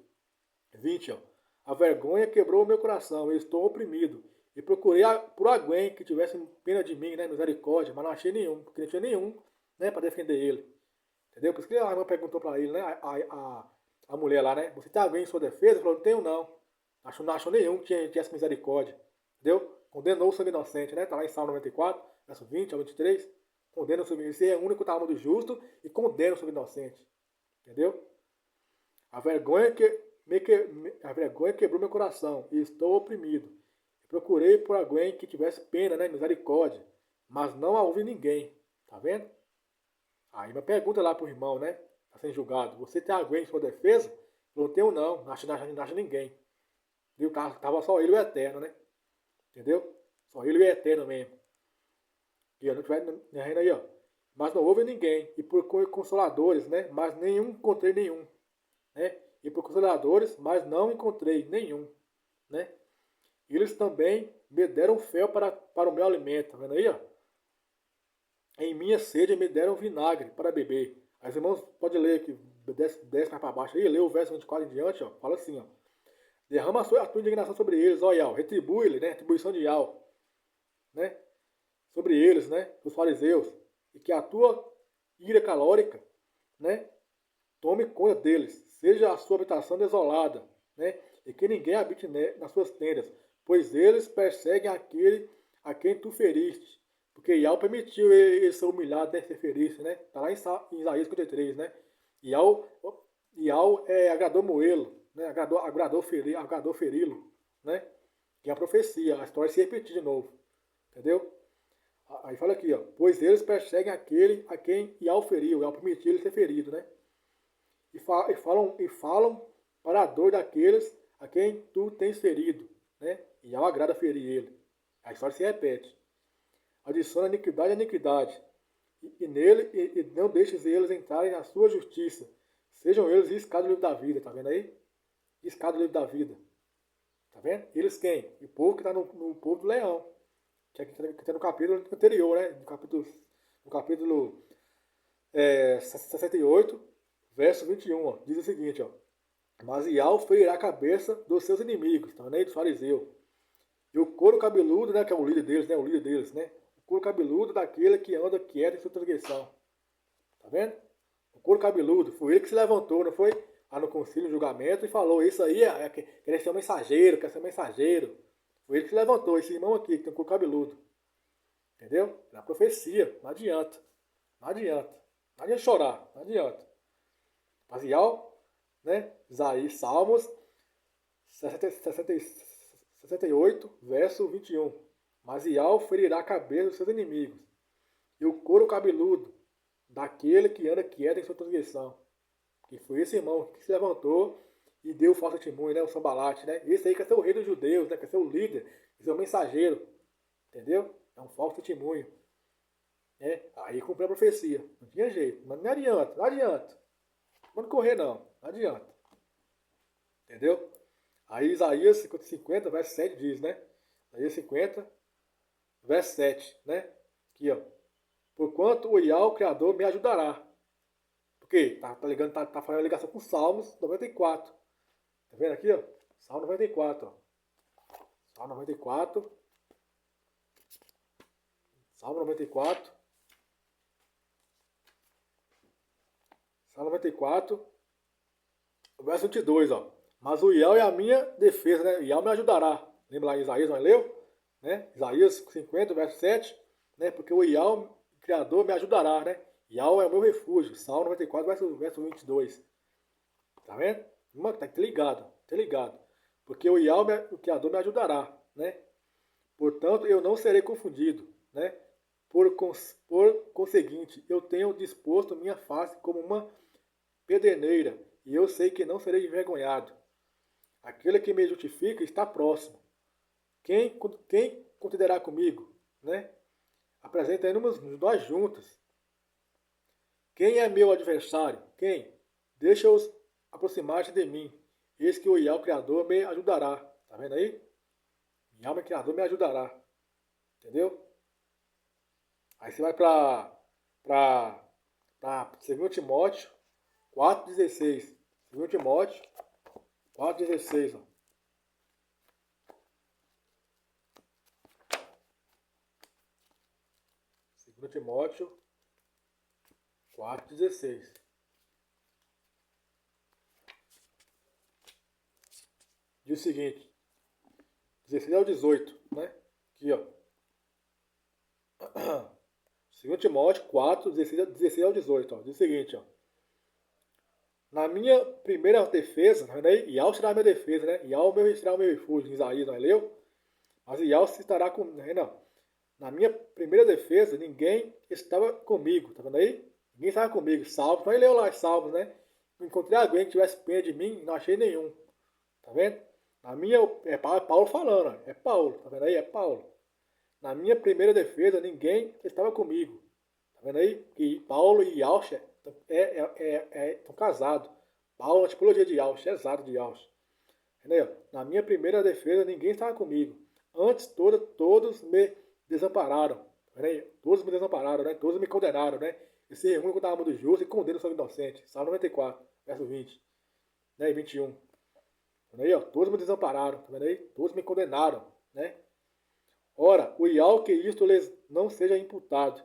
20, ó. A vergonha quebrou o meu coração, eu estou oprimido. E procurei por alguém que tivesse pena de mim, né, misericórdia, mas não achei nenhum, porque não tinha nenhum, né, para defender ele. Entendeu? Por isso que a irmã perguntou para ele, né, a mulher lá, né, você tem alguém em sua defesa? Ele falou, não tenho não. Não achou nenhum que tivesse misericórdia. Entendeu? Condenou o sangue inocente, né? Está lá em Salmo 94, verso 20 ao 23. Condena o sangue inocente. Esse é o único que está do justo e condena o sangue inocente. Entendeu? A vergonha quebrou meu coração e estou oprimido. Procurei por alguém que tivesse pena, né? Misericórdia. Mas não houve ninguém. Tá vendo? Aí uma pergunta lá para o irmão, né? Está sendo julgado. Você tem alguém em sua defesa? Não tenho não. Não acho ninguém. Viu? Tava só ele e o Eterno, né? Entendeu? Só ele e o Eterno mesmo. E eu não tiver reino aí, ó. Mas não houve ninguém. E procurei consoladores, né? Mas nenhum encontrei nenhum. Né? E por consoladores, mas não encontrei nenhum. Né? E eles também me deram fel para o meu alimento. Tá vendo aí, ó? Em minha sede me deram vinagre para beber. As irmãos podem ler aqui, desce mais para baixo aí, lê o verso 24 em diante, ó. Fala assim, ó. Derrama a tua indignação sobre eles, ó Yahweh. Retribui-lhe, né? Retribuição de Yahweh, né? Sobre eles, né? Os fariseus. E que a tua ira calórica, né? Tome conta deles. Seja a sua habitação desolada, né? E que ninguém habite nas suas tendas. Pois eles perseguem aquele a quem tu feriste. Porque Yahweh permitiu ele ser humilhado, né? Ser ferido, né? Está lá em Isaías 53, né? Yahweh agradou Moelo, né? Agradou feri-lo, né? Que é a profecia, a história se repetir de novo. Entendeu? Aí fala aqui, ó. Pois eles perseguem aquele a quem Yahweh feriu, Yahweh permitiu ele ser ferido, né? E falam para a dor daqueles a quem tu tens ferido, né? E Yahweh agrada ferir ele. A história se repete. Adiciona iniquidade a iniquidade. E não deixes eles entrarem na sua justiça. Sejam eles riscados do livro da vida, tá vendo aí? Riscados do livro da vida. Tá vendo? Eles quem? O povo que está no povo do leão. Que está no capítulo anterior, né? No capítulo 68, verso 21, ó. Diz o seguinte, ó. Mas Yahweh ferirá a cabeça dos seus inimigos, tá vendo aí? Dos fariseus. E o couro cabeludo, né? Que é o líder deles, né? O líder deles, né? O couro cabeludo daquele que anda quieto em sua transgressão. Tá vendo? O couro cabeludo. Foi ele que se levantou, não foi? Lá no concílio, no julgamento, e falou, isso aí quer ser um mensageiro, quer ser um mensageiro. Foi ele que se levantou, esse irmão aqui, que tem um couro cabeludo. Entendeu? Na profecia, não adianta. Não adianta. Não adianta chorar, não adianta. Mas né? Isaías, Salmos 68, verso 21. Mas Yahweh ferirá a cabeça dos seus inimigos, e o couro cabeludo daquele que anda quieto em sua transgressão. Que foi esse irmão que se levantou e deu falso testemunho, né? O Sambalate, né? Esse aí quer ser o rei dos judeus, né? Quer ser o líder, quer ser o mensageiro. Entendeu? É um falso testemunho. Né? Aí cumpriu a profecia. Não tinha jeito. Mas não adianta, não adianta. Não pode correr, não. Não adianta. Entendeu? Aí Isaías 50, verso 7 diz, né? Isaías 50, verso 7, né? Aqui, ó. Porquanto o Iá, o Criador, me ajudará. Porque tá fazendo a ligação com Salmos 94. Tá vendo aqui, ó? Salmo 94, ó. Salmo 94. Salmo 94. Salmo 94. Verso 22, ó. Mas o Iá é a minha defesa, né? Iá me ajudará. Lembra lá em Isaías, não leu? Né? Isaías 50, verso 7. Né? Porque o Iá, o Criador, me ajudará, né? Iá é o meu refúgio. Salmo 94, verso 22. Tá vendo? Tá ligado, tá ligado. Porque o Iá, o Criador, me ajudará, né? Portanto, eu não serei confundido, né? Por conseguinte, eu tenho disposto minha face como uma pederneira, e eu sei que não serei envergonhado. Aquele que me justifica está próximo. Quem contenderá comigo, né? Apresenta-nos nós juntos. Quem é meu adversário? Quem? Deixa-os aproximar-se de mim. Eis que o Iá, o Criador, me ajudará. Tá vendo aí? Iá, o Criador, me ajudará. Entendeu? Aí você vai para 2 Timóteo 4,16. 2 Timóteo 4,16. 2 Timóteo 4,16. Diz o seguinte, 16 ao 18, né? Aqui, ó. 2 Timóteo 4, 16 ao 18, ó. Diz o seguinte, ó. Na minha primeira defesa, tá vendo aí? Iá será a minha defesa, né? Iá será o meu refúgio, Isaías, não leu? Mas Iá se estará com... Não. Na minha primeira defesa, ninguém estava comigo, tá vendo aí? Ninguém estava comigo. Salmos, mas leu lá os Salmos, né? Não encontrei alguém que tivesse pena de mim, não achei nenhum. Tá vendo? Na minha... É Paulo falando, ó. É Paulo, tá vendo aí? É Paulo. Na minha primeira defesa, ninguém estava comigo. Tá vendo aí? Que Paulo e Yaush estão casados. Paulo, a tipologia de Yaush, é exato de Yaush. Entendeu? Na minha primeira defesa, ninguém estava comigo. Antes, todos me desampararam. Tá vendo aí? Todos me desampararam, né? Todos me condenaram, né? Esse reúne contra a alma do justo e condena o seu inocente. Salmo 94, verso 20, né? E 21. Tá vendo aí, ó? Todos me desampararam. Tá vendo aí? Todos me condenaram, né? Ora, o Iau que isto lhes não seja imputado.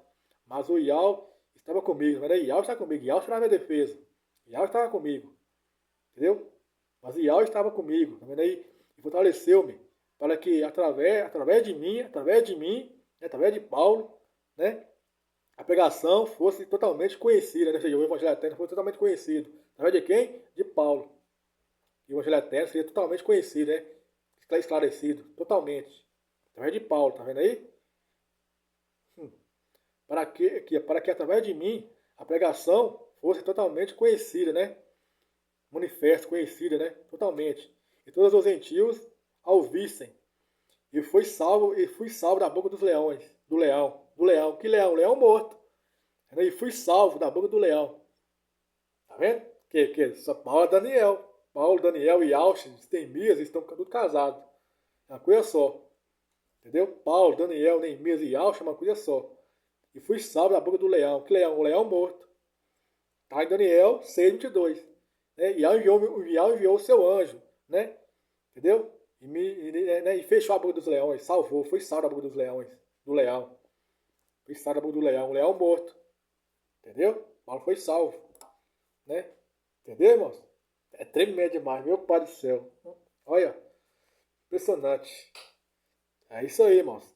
Mas o Iau estava comigo. Tá vendo aí? Iau está comigo. Iau será a minha defesa. Iau estava comigo. Entendeu? Mas Iau estava comigo. Tá vendo aí? E fortaleceu-me para que através de mim, através de Paulo, né, a pregação fosse totalmente conhecida, né? Ou seja, o Evangelho Eterno fosse totalmente conhecido. Através de quem? De Paulo. E o Evangelho Eterno seria totalmente conhecido, né? Esclarecido, totalmente. Através de Paulo, tá vendo aí? Para que através de mim a pregação fosse totalmente conhecida, né? Manifesto, conhecida, né? Totalmente. E todos os gentios a ouvissem. E fui salvo da boca dos leões. Do leão. Que leão? Leão morto. E fui salvo da boca do leão. Tá vendo? Só Paulo, Daniel e Alcides, Neemias estão tudo casados. É uma coisa só. Entendeu? Paulo, Daniel, Neemias e Alcides é uma coisa só. E fui salvo da boca do leão. Que leão? O leão morto. Tá em Daniel 6:22. Né? E enviou o seu anjo. Né? Entendeu? E fechou a boca dos leões. Salvou. Foi salvo da boca dos leões. Do leão. Foi salvo da boca do leão. O leão morto. Entendeu? Paulo foi salvo. Né? Entendeu, irmãos? É tremendo demais. Meu Pai do céu. Olha. Impressionante. É isso aí, irmãos.